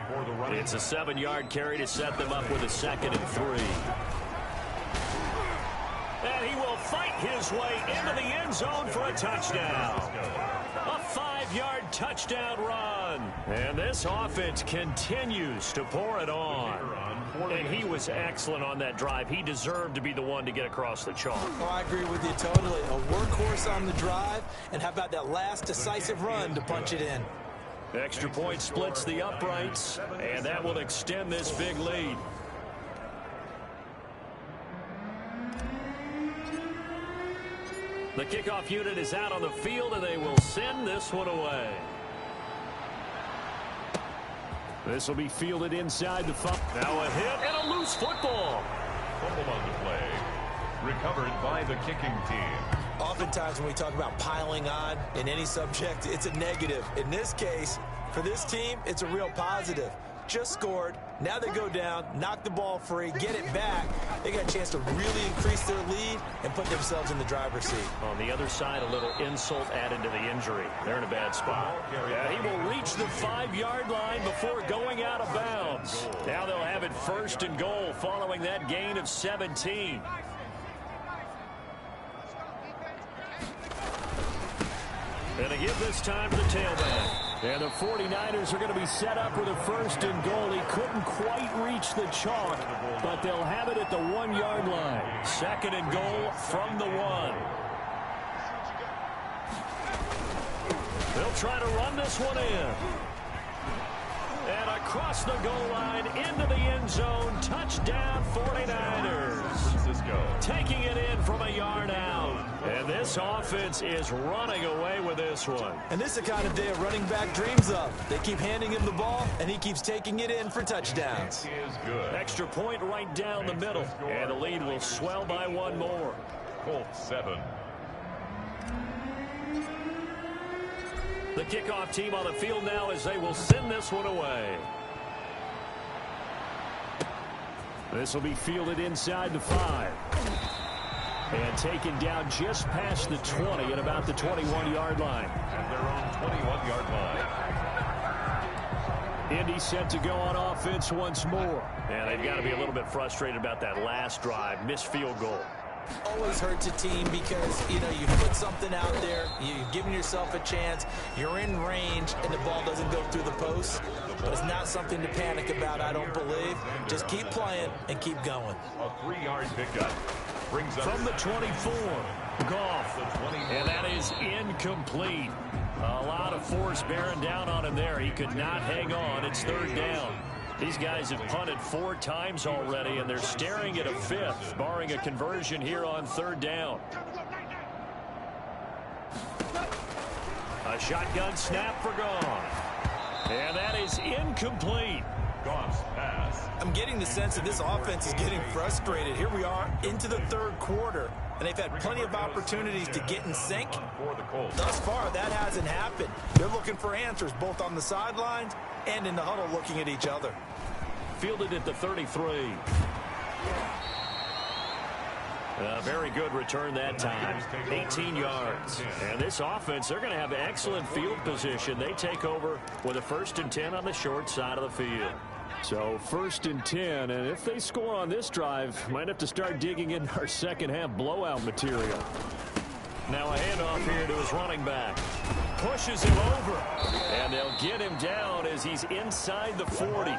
It's a 7-yard carry to set them up with a 2nd and 3. And he will fight his way into the end zone for a touchdown. A 5-yard touchdown run. And this offense continues to pour it on. And he was excellent on that drive. He deserved to be the one to get across the chalk. Oh, I agree with you totally. A workhorse on the drive, and how about that last decisive run to punch it in? Extra point splits the uprights, and that will extend this big lead. The kickoff unit is out on the field, and they will send this one away. This will be fielded inside the 5. Now a hit and a loose football. Fumble on the play. Recovered by the kicking team. Oftentimes when we talk about piling on in any subject, it's a negative. In this case, for this team, it's a real positive. Just scored. Now they go down, knock the ball free, get it back. They got a chance to really increase their lead and put themselves in the driver's seat. On the other side, a little insult added to the injury. They're in a bad spot. Yeah, he will reach the 5-yard line before going out of bounds. Now they'll have it 1st and goal following that gain of 17. And to give this time to the tailback. And the 49ers are going to be set up with a 1st and goal. He couldn't quite reach the chalk, but they'll have it at the 1-yard line. 2nd and goal from the 1. They'll try to run this one in. And across the goal line into the end zone. Touchdown 49ers. Taking it in from a yard out. And this this offense is running away with this one. And this is the kind of day a running back dreams of. They keep handing him the ball, and he keeps taking it in for touchdowns. Extra point right down the middle, and the lead will swell by one more. Colts 7. The kickoff team on the field now as they will send this one away. This will be fielded inside the 5. And taken down just past the 20 at about the 21-yard line. At their own 21-yard line. Indy set to go on offense once more. And they've got to be a little bit frustrated about that last drive. Missed field goal. Always hurts a team because, you put something out there, you've given yourself a chance, you're in range, and the ball doesn't go through the post. But it's not something to panic about, I don't believe. Just keep playing and keep going. A 3-yard pickup. Brings up from the 24. Goff. And that is incomplete. A lot of force bearing down on him there. He could not hang on. It's third down. These guys have punted 4 times already, and they're staring at a 5th, barring a conversion here on third down. A shotgun snap for Goff. And that is incomplete. Goff's pass. I'm getting the sense that this offense is getting frustrated. Here we are into the third quarter, and they've had plenty of opportunities to get in sync. For the Colts. Thus far, that hasn't happened. They're looking for answers both on the sidelines and in the huddle looking at each other. Fielded at the 33. A very good return that time. 18 yards. And this offense, they're going to have excellent field position. They take over with a 1st and 10 on the short side of the field. So 1st and 10, and if they score on this drive, might have to start digging in our second half blowout material. Now a handoff here to his running back. Pushes him over. And they'll get him down as he's inside the 40.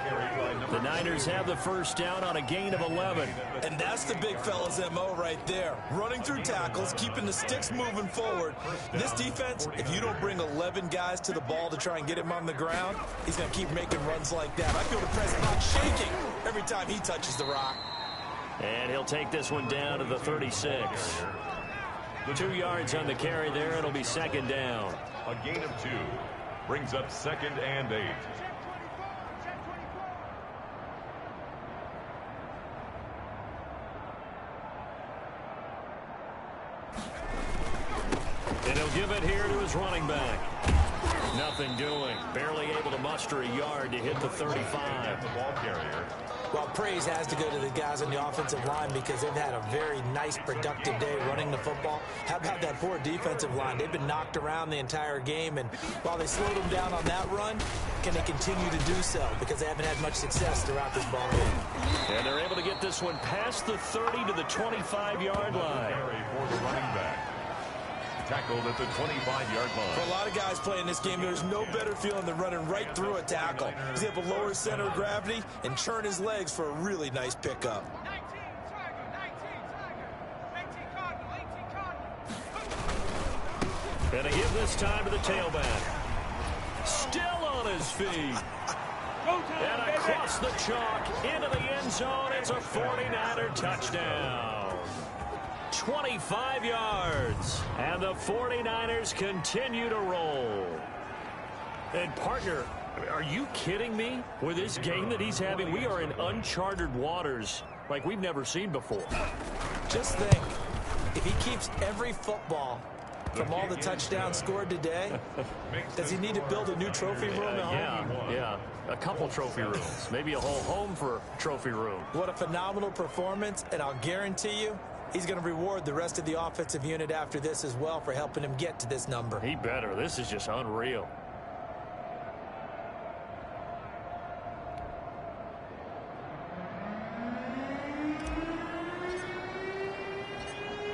The Niners have the first down on a gain of 11. And that's the big fella's MO right there. Running through tackles, keeping the sticks moving forward. This defense, if you don't bring 11 guys to the ball to try and get him on the ground, he's going to keep making runs like that. I feel the press box shaking every time he touches the rock. And he'll take this one down to the 36. 2 yards on the carry there. It'll be second down. A gain of 2. Brings up 2nd and 8. And he'll give it here to his running back. Nothing doing. Barely able to muster a yard to hit the 35. The ball carrier. Well, praise has to go to the guys on the offensive line because they've had a very nice, productive day running the football. How about that poor defensive line? They've been knocked around the entire game, and while they slowed them down on that run, can they continue to do so? Because they haven't had much success throughout this ball game. And they're able to get this one past the 30 to the 25-yard line. For the running back. Tackled at the 25-yard line. For a lot of guys playing this game, there's no better feeling than running right through a tackle. He's able to lower his center of gravity and churn his legs for a really nice pickup. And a give this time to the tailback. Still on his feet. And across the chalk into the end zone. It's a 49er touchdown. 25 yards. And the 49ers continue to roll. And partner, are you kidding me? With this game that he's having, we are in uncharted waters like we've never seen before. Just think, if he keeps every football from all the touchdowns scored today, does he need to build a new trophy room at home? Yeah. A couple trophy rooms. Maybe a whole home for trophy room. What a phenomenal performance, and I'll guarantee you, he's going to reward the rest of the offensive unit after this as well for helping him get to this number. He better. This is just unreal.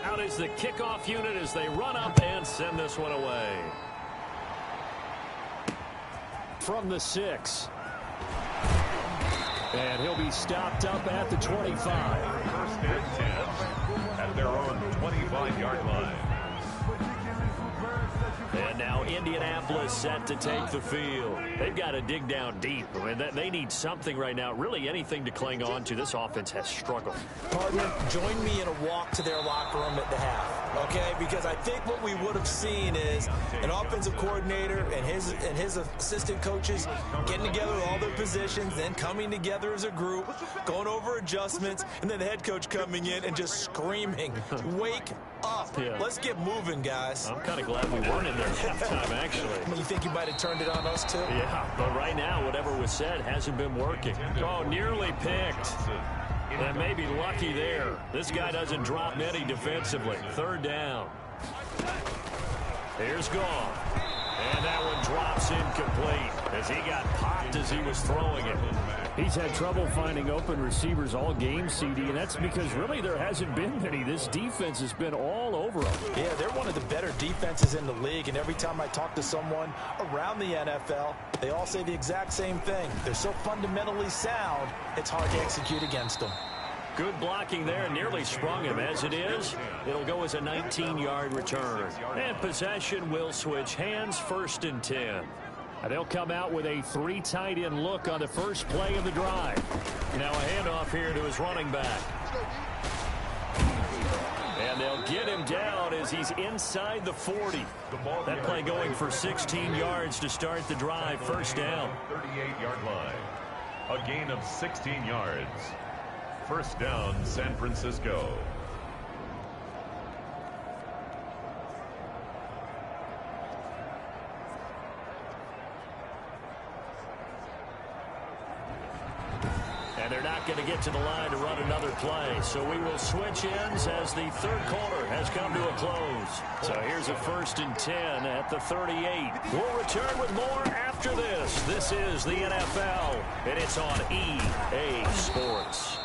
Out is the kickoff unit as they run up and send this one away. From the 6. And he'll be stopped up at the 25. 1st and 10 at their own 25-yard line. And now Indianapolis set to take the field. They've got to dig down deep. I mean, they need something right now, really anything to cling on to. This offense has struggled. Partner, join me in a walk to their locker room at the half. okay? Because I think what we would have seen is an offensive coordinator and his assistant coaches getting together with all their positions, then coming together as a group, going over adjustments, and then the head coach coming in and just screaming, "Wake up. Yeah. Let's get moving, guys." I'm kind of glad we weren't in there at halftime, actually. You think you might have turned it on us, too? Yeah, but right now, whatever was said hasn't been working. Oh, nearly picked. And maybe lucky there. This guy doesn't drop many defensively. Third down. Here's Goff. And that one drops incomplete as he got popped as he was throwing it. He's had trouble finding open receivers all game, CD, and that's because really there hasn't been many. This defense has been all over them. Yeah, they're one of the better defenses in the league, and every time I talk to someone around the NFL, they all say the exact same thing. They're so fundamentally sound, it's hard to execute against them. Good blocking there, nearly sprung him. As it is, it'll go as a 19-yard return. And possession will switch hands, 1st and 10. And they'll come out with a 3 tight end look on the first play of the drive. Now a handoff here to his running back. And they'll get him down as he's inside the 40. That play going for 16 yards to start the drive, 1st down. 38-yard line. A gain of 16 yards. 1st down, San Francisco. And they're not going to get to the line to run another play. So we will switch ends as the 3rd quarter has come to a close. So here's a 1st and 10 at the 38. We'll return with more after this. This is the NFL, and it's on EA Sports.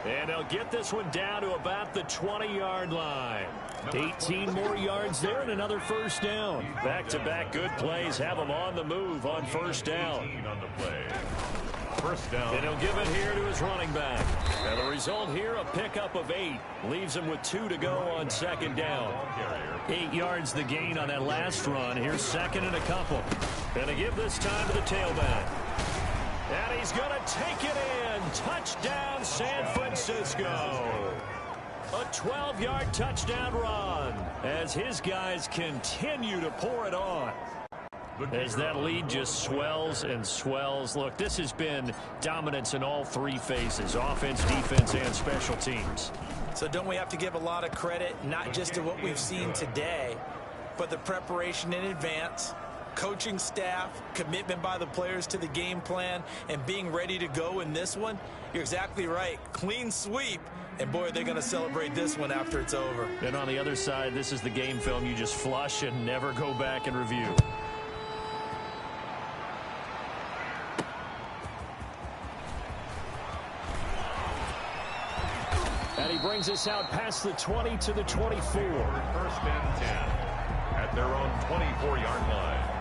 And they'll get this one down to about the 20-yard line. 18 more yards there and another 1st down. Back-to-back good plays have them on the move on 1st down. On the play. 1st down. And he'll give it here to his running back. And the result here, a pickup of 8. Leaves him with 2 to go on 2nd down. 8 yards the gain on that last run. Here's 2nd and a couple. And they give this time to the tailback. And he's going to take it in. Touchdown, San Francisco. A 12-yard touchdown run as his guys continue to pour it on. As that lead just swells and swells. Look, this has been dominance in all 3 phases, offense, defense, and special teams. So don't we have to give a lot of credit, not just to what we've seen today, but the preparation in advance, coaching staff, commitment by the players to the game plan, and being ready to go in this one? You're exactly right. Clean sweep. And, boy, they're going to celebrate this one after it's over. And on the other side, this is the game film you just flush and never go back and review. And he brings us out past the 20 to the 24. 1st and 10 at their own 24-yard line.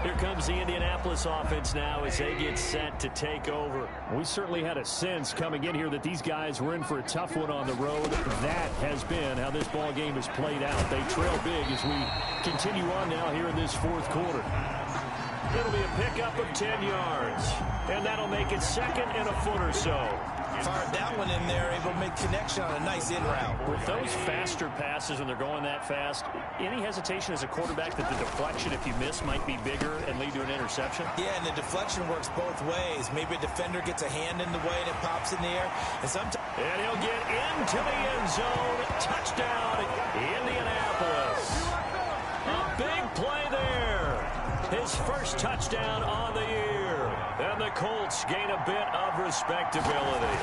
Here comes the Indianapolis offense now as they get set to take over. We certainly had a sense coming in here that these guys were in for a tough one on the road. That has been how this ball game has played out. They trail big as we continue on now here in this 4th quarter. It'll be a pickup of 10 yards. And that'll make it 2nd and a foot or so. Fired that one in there, able to make connection on a nice in route. With those faster passes when they're going that fast, any hesitation as a quarterback that the deflection, if you miss, might be bigger and lead to an interception? Yeah, and the deflection works both ways. Maybe a defender gets a hand in the way and it pops in the air. And he'll get into the end zone. Touchdown, Indianapolis. A big play there. His first touchdown on the year. And the Colts gain a bit of respectability.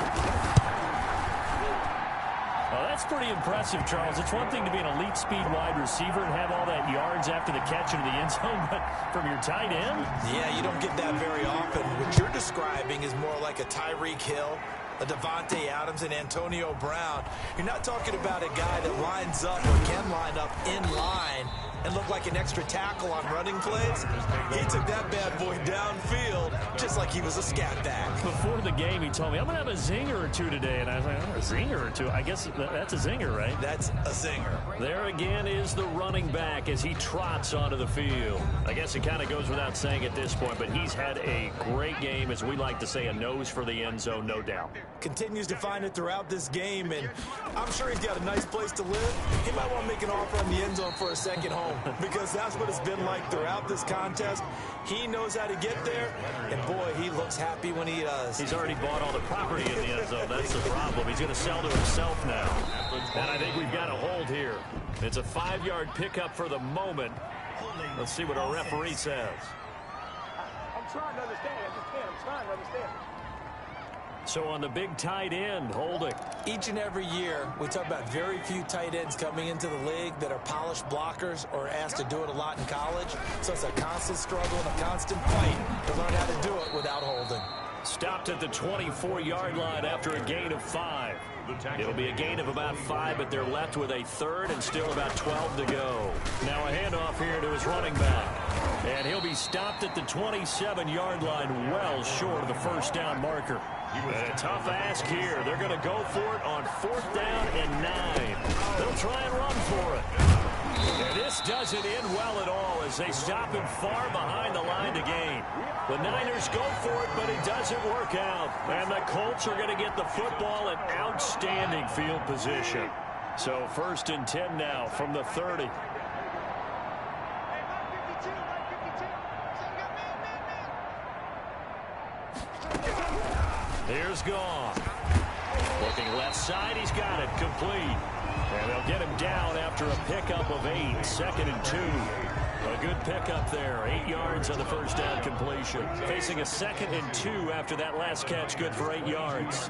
Well, that's pretty impressive, Charles. It's one thing to be an elite speed wide receiver and have all that yards after the catch into the end zone, but from your tight end? Yeah, you don't get that very often. What you're describing is more like a Tyreek Hill, a Devontae Adams, and Antonio Brown. You're not talking about a guy that lines up or can line up in line and look like an extra tackle on running plays. He took that bad boy downfield just like he was a scat back. Before the game, he told me, I'm going to have a zinger or 2 today. And I was like, oh, a zinger or 2? I guess that's a zinger, right? That's a zinger. There again is the running back as he trots onto the field. I guess it kind of goes without saying at this point, but he's had a great game, as we like to say, a nose for the end zone, no doubt. continues to find it throughout this game, and I'm sure he's got a nice place to live. He might want to make an offer on the end zone for a second home, because that's what it's been like throughout this contest. He knows how to get there, and boy, he looks happy when he does. He's already bought all the property in the end zone. That's the problem. He's going to sell to himself now. And I think we've got a hold here. It's a 5-yard pickup for the moment. Let's see what our referee says. I'm trying to understand. I just can't. I'm trying to understand. So on the big tight end, holding. Each and every year, we talk about very few tight ends coming into the league that are polished blockers or asked to do it a lot in college. So it's a constant struggle and a constant fight to learn how to do it without holding. Stopped at the 24-yard line after a gain of 5. It'll be a gain of about 5, but they're left with a third and still about 12 to go. Now a handoff here to his running back. And he'll be stopped at the 27-yard line, well short of the first down marker. And a tough ask here. They're going to go for it on 4th down and 9. They'll try and run for it. And this doesn't end well at all as they stop him far behind the line to gain. The Niners go for it, but it doesn't work out. And the Colts are going to get the football in outstanding field position. So 1st and 10 now from the 30. Here's Goff. Looking left side, he's got it, complete. And they'll get him down after a pickup of 8, 2nd and 2. A good pickup there, 8 yards on the first down completion. Facing a 2nd and 2 after that last catch, good for 8 yards.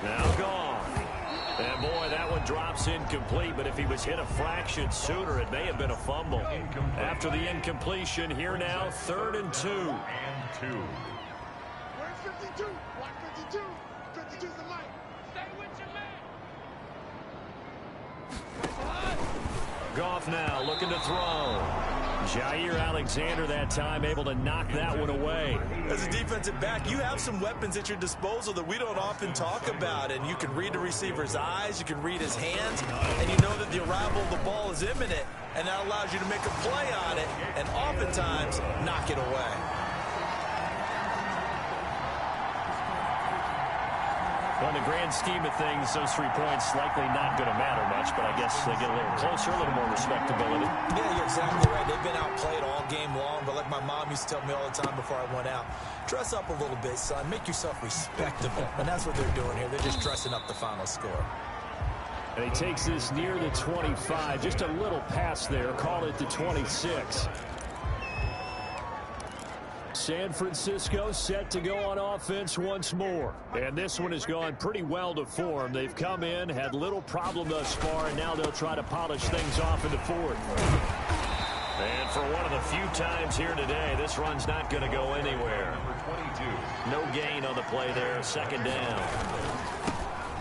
Now Goff. And boy, that one drops incomplete, but if he was hit a fraction sooner, it may have been a fumble. After the incompletion, here now, 3rd and 2. Where's 52? Watch 52. 52's the light. Stay with your man. Goff now looking to throw. Jair Alexander that time able to knock that one away. As a defensive back, you have some weapons at your disposal that we don't often talk about, and you can read the receiver's eyes, you can read his hands, and you know that the arrival of the ball is imminent, and that allows you to make a play on it and oftentimes knock it away. Well, in the grand scheme of things, those 3 points likely not going to matter much, but I guess they get a little closer, a little more respectability. Yeah, you're exactly right. They've been outplayed all game long, but like my mom used to tell me all the time before I went out, dress up a little bit, son. Make yourself respectable. And that's what they're doing here. They're just dressing up the final score. And he takes this near the 25, just a little pass there, call it the 26. San Francisco set to go on offense once more. And this one has gone pretty well to form. They've come in, had little problem thus far, and now they'll try to polish things off in the 4th. And for one of the few times here today, this run's not going to go anywhere. No gain on the play there, 2nd down.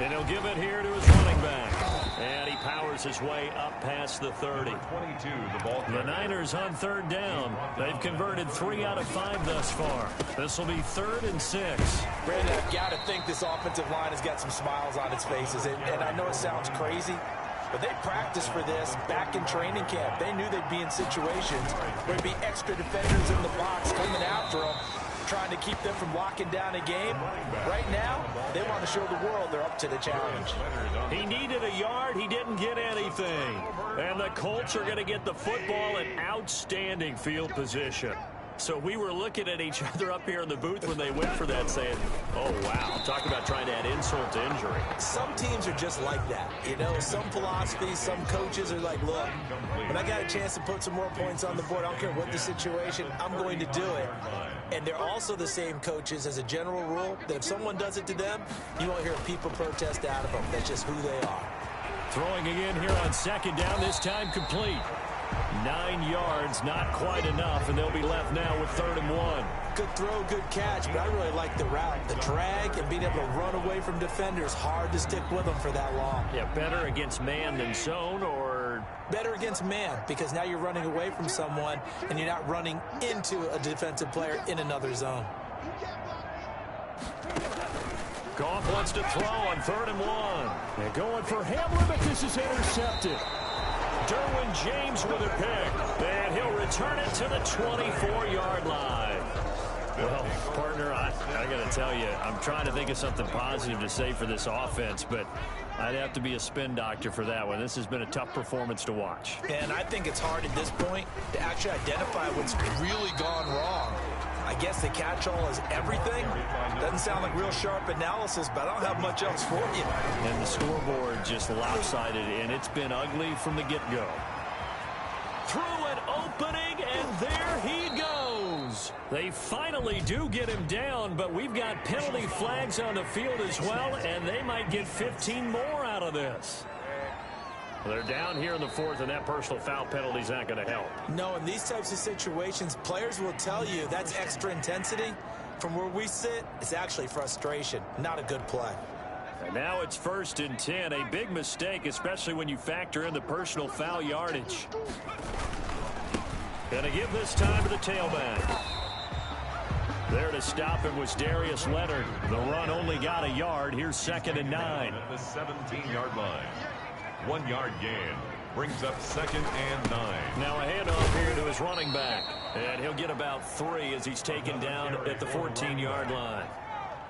And he'll give it here to his running back. And he powers his way up past the 30. The Niners on 3rd down. They've converted 3 out of 5 thus far. This will be 3rd and 6. Brandon, I've got to think this offensive line has got some smiles on its faces. And I know it sounds crazy, but they practiced for this back in training camp. They knew they'd be in situations where there'd be extra defenders in the box coming after them, trying to keep them from locking down a game. Right now, they want to show the world they're up to the challenge. He needed a yard. He didn't get anything. And the Colts are going to get the football in outstanding field position. So we were looking at each other up here in the booth when they went for that saying, oh, wow, talk about trying to add insult to injury. Some teams are just like that. You know, some philosophies, some coaches are like, look, when I got a chance to put some more points on the board, I don't care what the situation, I'm going to do it. And they're also the same coaches as a general rule that if someone does it to them, you won't hear people protest out of them. That's just who they are. Throwing again here on 2nd down, this time complete. 9 yards, not quite enough, and they'll be left now with 3rd and 1. Good throw, good catch, but I really like the route. The drag and being able to run away from defenders, hard to stick with them for that long. Yeah, better against man than zone, or better against man, because now you're running away from someone and you're not running into a defensive player in another zone. Goff wants to throw on 3rd and 1. They're going for Hamler, but this is intercepted. Derwin James with a pick. And he'll return it to the 24-yard line. Well, partner, I got to tell you, I'm trying to think of something positive to say for this offense, but I'd have to be a spin doctor for that one. This has been a tough performance to watch. And I think it's hard at this point to actually identify what's really gone wrong. I guess the catch-all is everything. Doesn't sound like real sharp analysis, but I don't have much else for you. And the scoreboard just lopsided, and it's been ugly from the get-go. Through an opening, and there he goes. They finally do get him down, but we've got penalty flags on the field as well, and they might get 15 more out of this. They're down here in the fourth, and that personal foul penalty is not going to help. No, in these types of situations, players will tell you that's extra intensity. From where we sit, it's actually frustration, not a good play. And now it's 1st and 10, a big mistake, especially when you factor in the personal foul yardage. Going to give this time to the tailback. There to stop him was Darius Leonard. The run only got a yard. Here's 2nd and 9. At the 17-yard line. 1-yard gain. Brings up 2nd and 9. Now a handoff here to his running back. And he'll get about 3 as he's taken down at the 14-yard line.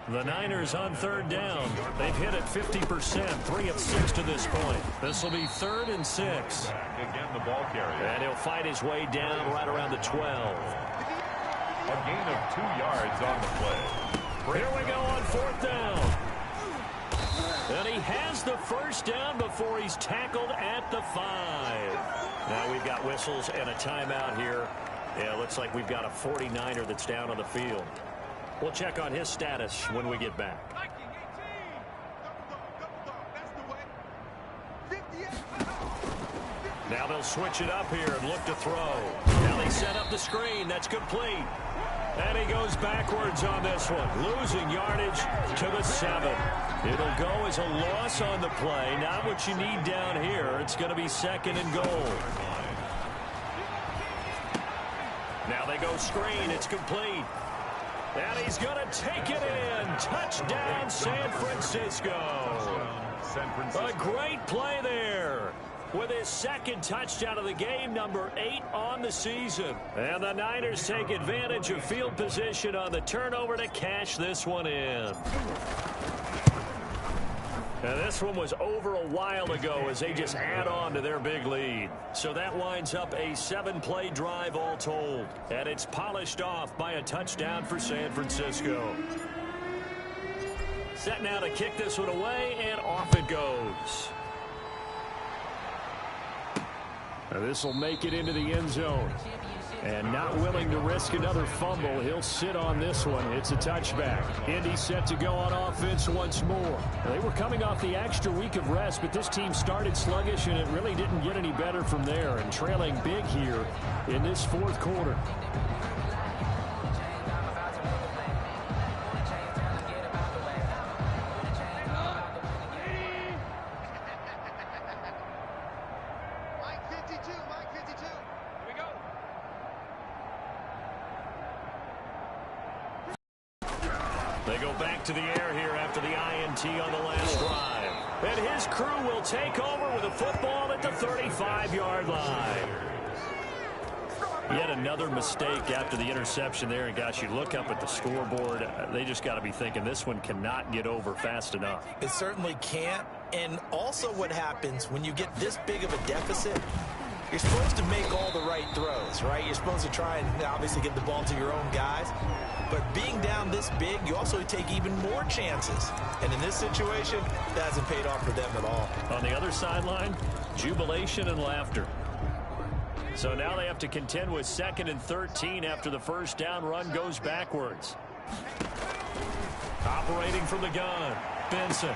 The Niners on 3rd down. They've hit it 50%, 3 of 6 to this point. This will be 3rd and 6. Again, the ball carrier. And he'll fight his way down right around the 12. A gain of 2 yards on the play. Here we go on 4th down. And he has the 1st down before he's tackled at the 5. Now we've got whistles and a timeout here. Yeah, looks like we've got a 49er that's down on the field. We'll check on his status when we get back. Now they'll switch it up here and look to throw. Now they set up the screen. That's complete. And he goes backwards on this one, losing yardage to the 7. It'll go as a loss on the play. Not what you need down here. It's going to be 2nd and goal. Now they go screen. It's complete. And he's going to take it in. Touchdown, San Francisco. A great play there. With his 2nd touchdown of the game, number 8 on the season. And the Niners take advantage of field position on the turnover to cash this one in. And this one was over a while ago as they just add on to their big lead. So that winds up a 7-play drive all told. And it's polished off by a touchdown for San Francisco. Set now to kick this one away, and off it goes. Now this will make it into the end zone. And not willing to risk another fumble, he'll sit on this one. It's a touchback. Indy set to go on offense once more. They were coming off the extra week of rest, but this team started sluggish, and it really didn't get any better from there. And trailing big here in this 4th quarter. They go back to the air here after the INT on the last drive. And his crew will take over with a football at the 35-yard line. Yet another mistake after the interception there. And, gosh, you look up at the scoreboard. They just got to be thinking this one cannot get over fast enough. It certainly can't. And also what happens when you get this big of a deficit, you're supposed to make all the right throws, right? You're supposed to try and obviously get the ball to your own guys. But being down this big, you also take even more chances. And in this situation, that hasn't paid off for them at all. On the other sideline, jubilation and laughter. So now they have to contend with 2nd and 13 after the 1st down run goes backwards. Operating from the gun, Benson.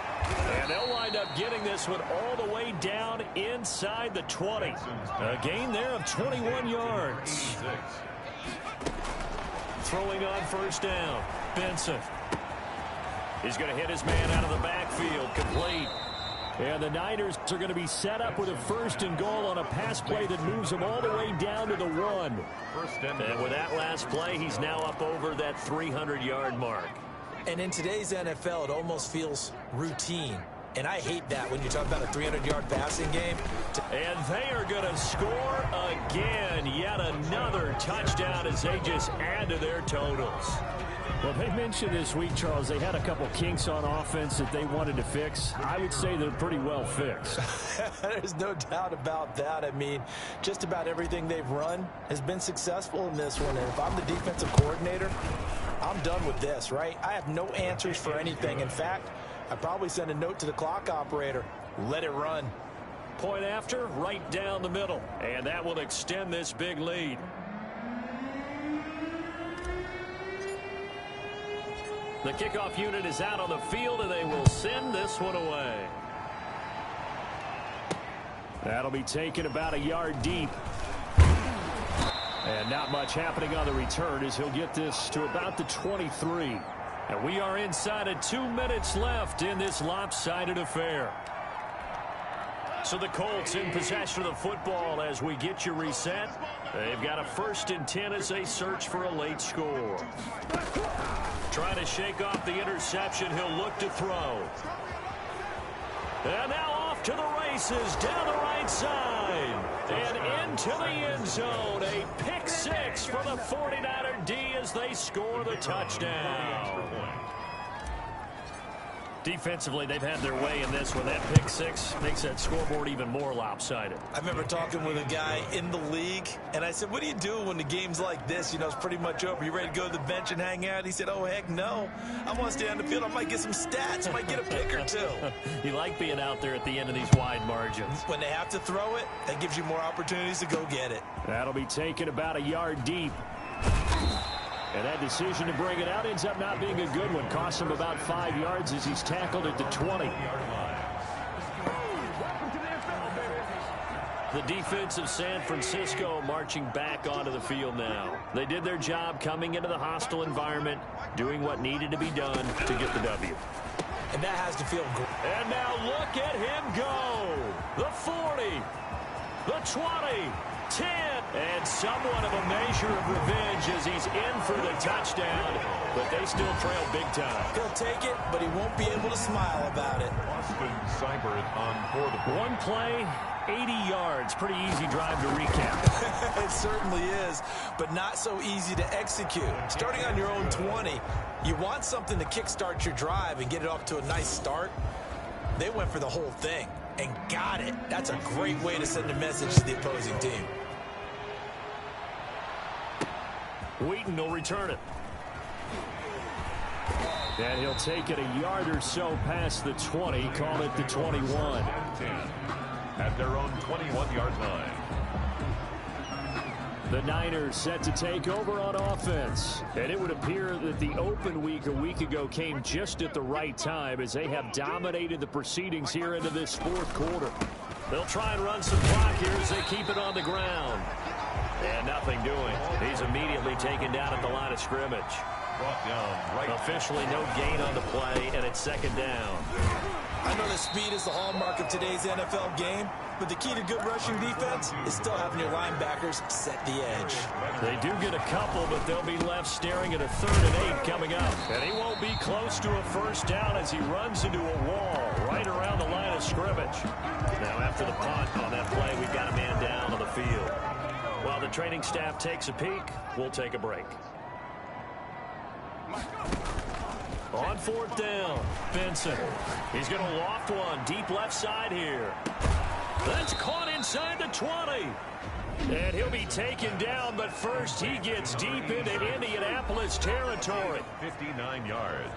And they'll wind up getting this one all the way down inside the 20. A gain there of 21 yards. Throwing on 1st down, Benson. He's going to hit his man out of the backfield, complete. And the Niners are going to be set up with a 1st and goal on a pass play that moves them all the way down to the 1. And with that last play, he's now up over that 300-yard mark. And in today's NFL, it almost feels routine. And I hate that when you talk about a 300-yard passing game. And they are going to score again. Yet another touchdown as they just add to their totals. Well, they mentioned this week, Charles, they had a couple kinks on offense that they wanted to fix. I would say they're pretty well fixed. There's no doubt about that. I mean, just about everything they've run has been successful in this one. And if I'm the defensive coordinator, I'm done with this, right? I have no answers for anything. In fact, I'd probably send a note to the clock operator. Let it run. Point after, right down the middle. And that will extend this big lead. The kickoff unit is out on the field, and they will send this one away. That'll be taken about a yard deep. And not much happening on the return as he'll get this to about the 23. And we are inside of 2 minutes left in this lopsided affair. So the Colts in possession of the football as we get you reset. They've got a 1st and 10 as they search for a late score. Trying to shake off the interception. He'll look to throw. And now off to the races down the right side. And into the end zone. A pick 6 for the 49er D as they score the touchdown. Defensively, they've had their way in this one. That pick 6 makes that scoreboard even more lopsided. I remember talking with a guy in the league, and I said, what do you do when the game's like this? You know, it's pretty much over. You ready to go to the bench and hang out? He said, oh, heck no. I want to stay on the field. I might get some stats. I might get a pick or two. You like being out there at the end of these wide margins. When they have to throw it, that gives you more opportunities to go get it. That'll be taken about a yard deep. And that decision to bring it out ends up not being a good one. Costs him about 5 yards as he's tackled at the 20. The defense of San Francisco marching back onto the field now. They did their job coming into the hostile environment, doing what needed to be done to get the W. And that has to feel good. And now look at him go. The 40, the 20, 10, and somewhat of a measure of revenge as he's in for the touchdown, but they still trail big time. He'll take it, but he won't be able to smile about it. Austin Seibert on for the point. One play, 80 yards. Pretty easy drive to recap. It certainly is, but not so easy to execute. Starting on your own 20, you want something to kickstart your drive and get it off to a nice start. They went for the whole thing and got it. That's a great way to send a message to the opposing team. Wheaton will return it. And he'll take it a yard or so past the 20, call it the 21. At their own 21-yard line. The Niners set to take over on offense. And it would appear that the open week a week ago came just at the right time as they have dominated the proceedings here into this 4th quarter. They'll try and run some clock here as they keep it on the ground. And nothing doing. He's immediately taken down at the line of scrimmage. Brought down right. Officially no gain on the play, and it's 2nd down. I know that speed is the hallmark of today's NFL game, but the key to good rushing defense is still having your linebackers set the edge. They do get a couple, but they'll be left staring at a 3rd and 8 coming up. And he won't be close to a 1st down as he runs into a wall right around the line of scrimmage. Now after the punt on that play, we've got a man down on the field. While the training staff takes a peek, we'll take a break. On 4th down, Benson. He's going to loft one deep left side here. That's caught inside the 20. And he'll be taken down, but first he gets deep into Indianapolis territory. 59 yards.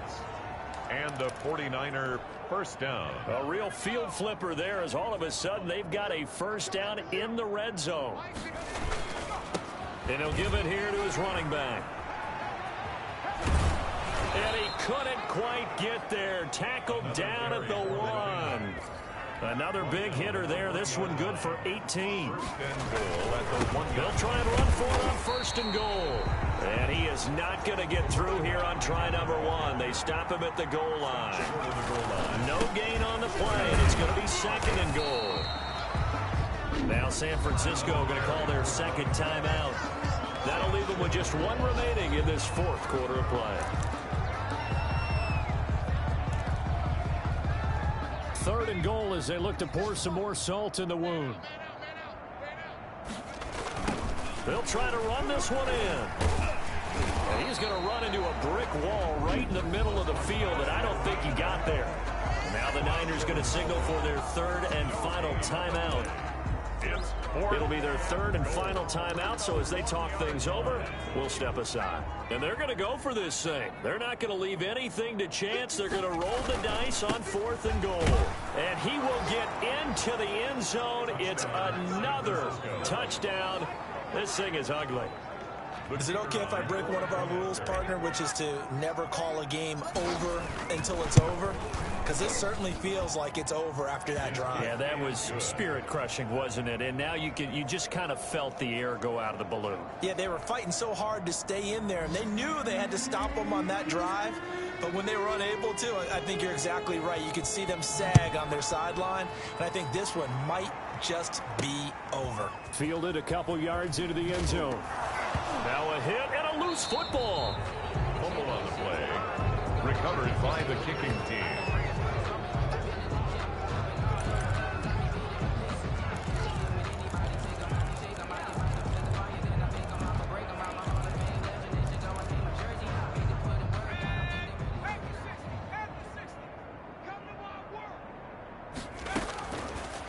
And the 49er 1st down. A real field flipper there as all of a sudden they've got a 1st down in the red zone. And he'll give it here to his running back. And he couldn't quite get there. Tackled down at the 1. Another big hitter there. This one good for 18. They'll try and run for it on 1st and goal. And he is not going to get through here on try number 1. They stop him at the goal line. No gain on the play, and it's going to be 2nd and goal. Now San Francisco going to call their 2nd timeout. That'll leave them with just 1 remaining in this 4th quarter of play. 3rd and goal as they look to pour some more salt in the wound. They'll try to run this one in. And he's going to run into a brick wall right in the middle of the field, and I don't think he got there. And now the Niners going to signal for their 3rd and final timeout. It'll be their 3rd and final timeout, so as they talk things over, we'll step aside. And they're going to go for this thing. They're not going to leave anything to chance. They're going to roll the dice on 4th and goal. And he will get into the end zone. It's another touchdown. This thing is ugly. Is it okay if I break one of our rules, partner, which is to never call a game over until it's over? Because this certainly feels like it's over after that drive. Yeah, that was spirit-crushing, wasn't it? And now you just kind of felt the air go out of the balloon. Yeah, they were fighting so hard to stay in there, and they knew they had to stop them on that drive. But when they were unable to, I think you're exactly right. You could see them sag on their sideline, and I think this one might just be over. Fielded a couple yards into the end zone. Now a hit and a loose football. Fumble on the play. Recovered by the kicking team.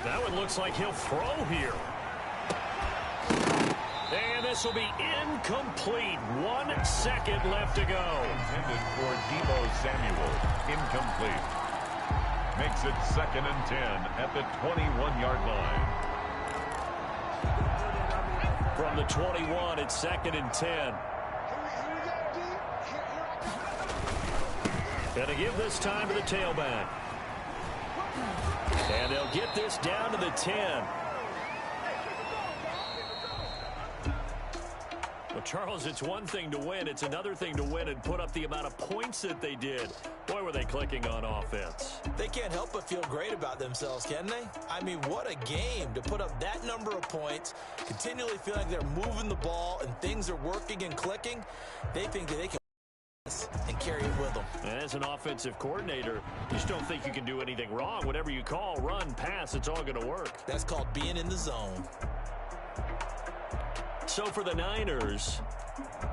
That one looks like he'll throw here. And this will be incomplete. 1 second left to go. Intended for Deebo Samuel. Incomplete. Makes it 2nd and 10 at the 21-yard line. From the 21, it's 2nd and 10. And to give this time to the tailback. And they'll get this down to the 10. Well, Charles, it's one thing to win. It's another thing to win and put up the amount of points that they did. Boy, were they clicking on offense. They can't help but feel great about themselves, can they? I mean, what a game to put up that number of points, continually feel like they're moving the ball and things are working and clicking. They think that they can and carry it with them. And as an offensive coordinator, you just don't think you can do anything wrong. Whatever you call, run, pass, it's all going to work. That's called being in the zone. So for the Niners,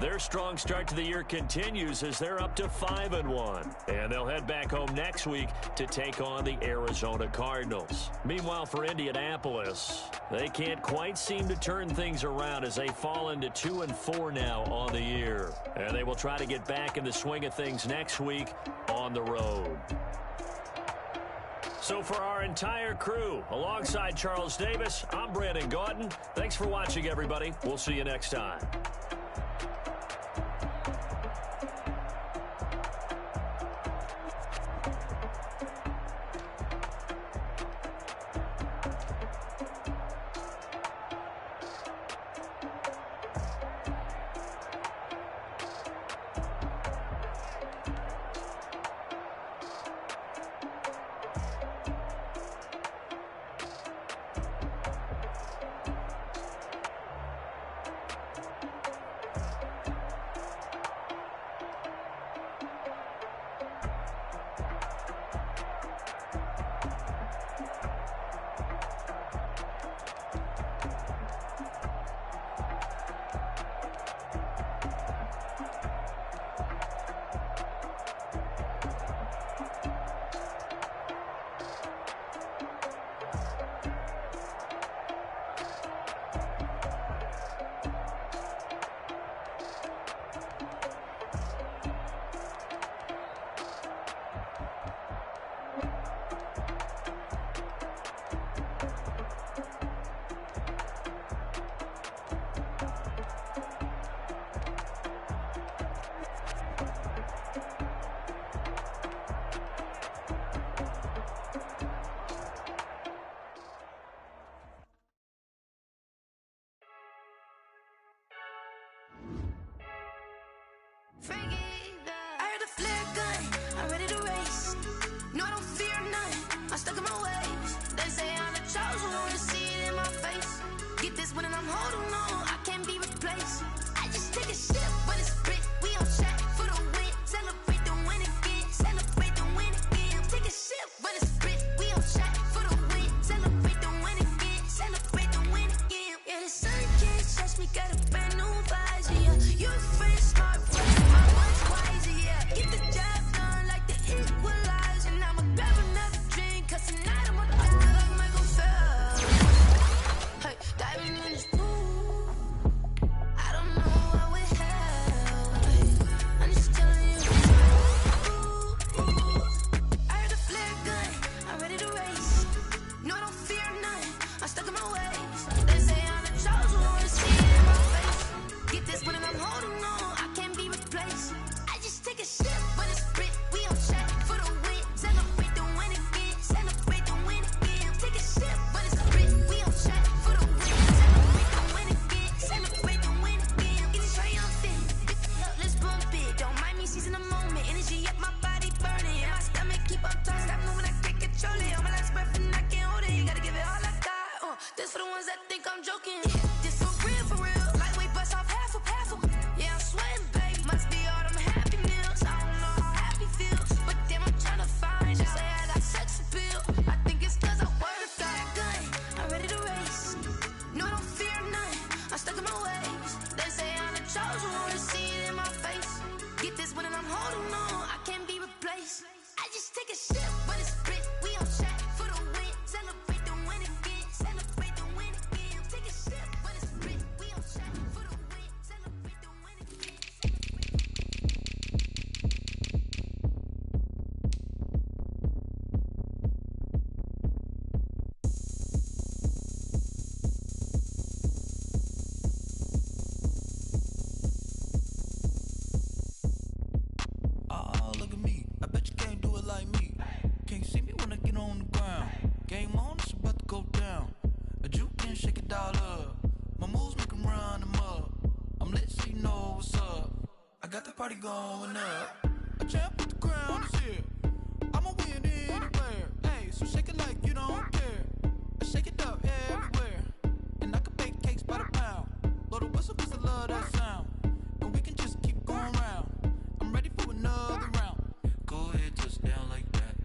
their strong start to the year continues as they're up to 5-1. And they'll head back home next week to take on the Arizona Cardinals. Meanwhile, for Indianapolis, they can't quite seem to turn things around as they fall into 2-4 now on the year. And they will try to get back in the swing of things next week on the road. So for our entire crew, alongside Charles Davis, I'm Brandon Gaudin. Thanks for watching, everybody. We'll see you next time. I heard the flare gun, I'm ready to race. No, I don't fear none, I'm stuck in my ways. They say I'm the chosen one, to see it in my face. Get this one and I'm holding on, I can't be replaced. I just take a sip, but it's spit, we on track for the win. Celebrate the win again, celebrate the win again. Take a sip, but it's spit, we on track. Game on, it's about to go down. A juke can shake it all up. My moves make 'em run them up. I'm lit so you know what's up. I got the party going up. A champ with the crown is here. I'ma win anywhere. Hey, so shake it like you don't care. I shake it up everywhere. And I can bake cakes by the pound. Blow the whistle 'cause I love that sound. And we can just keep going round. I'm ready for another round. Go ahead, touch down like that.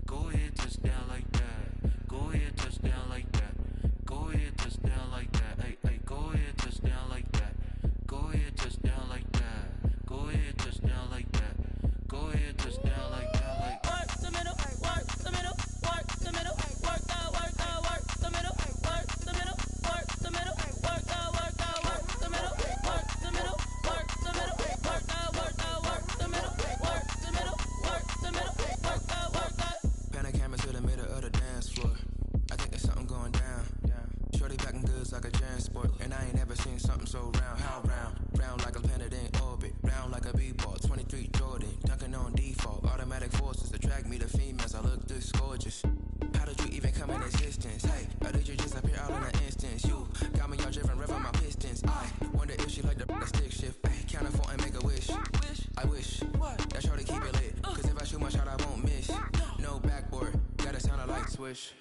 Go ahead, touch down like that. Go ahead, touch down like that. Go ahead, touch down like that. Hey, hey, go ahead, touch down like that. Go ahead, touch down like that. Go ahead, touch down like that. Go ahead, touch down like that. Like work the middle, work the middle, work the middle, work the middle, work the middle, work the middle, work the middle, work the middle, work the middle, work the middle, work the middle, work the middle, work the. Pan a camera to the middle of the dance floor. I think there's something going down. Shorty packing goods like a transport, and I ain't ever seen something so round. How round? Round like a planet in orbit, round like a b-ball. 23 Jordan, dunking on default. Automatic forces attract me to females. I look this gorgeous. How did you even come in existence? Hey, or did you just appear all in an instance? You got me all driven, revving my pistons. I wonder if she like the stick shift. Ay, count it 4 and make a wish. I wish that shorty keep it lit. 'Cause if I shoot my shot, I won't miss. No backboard, gotta sound like swish.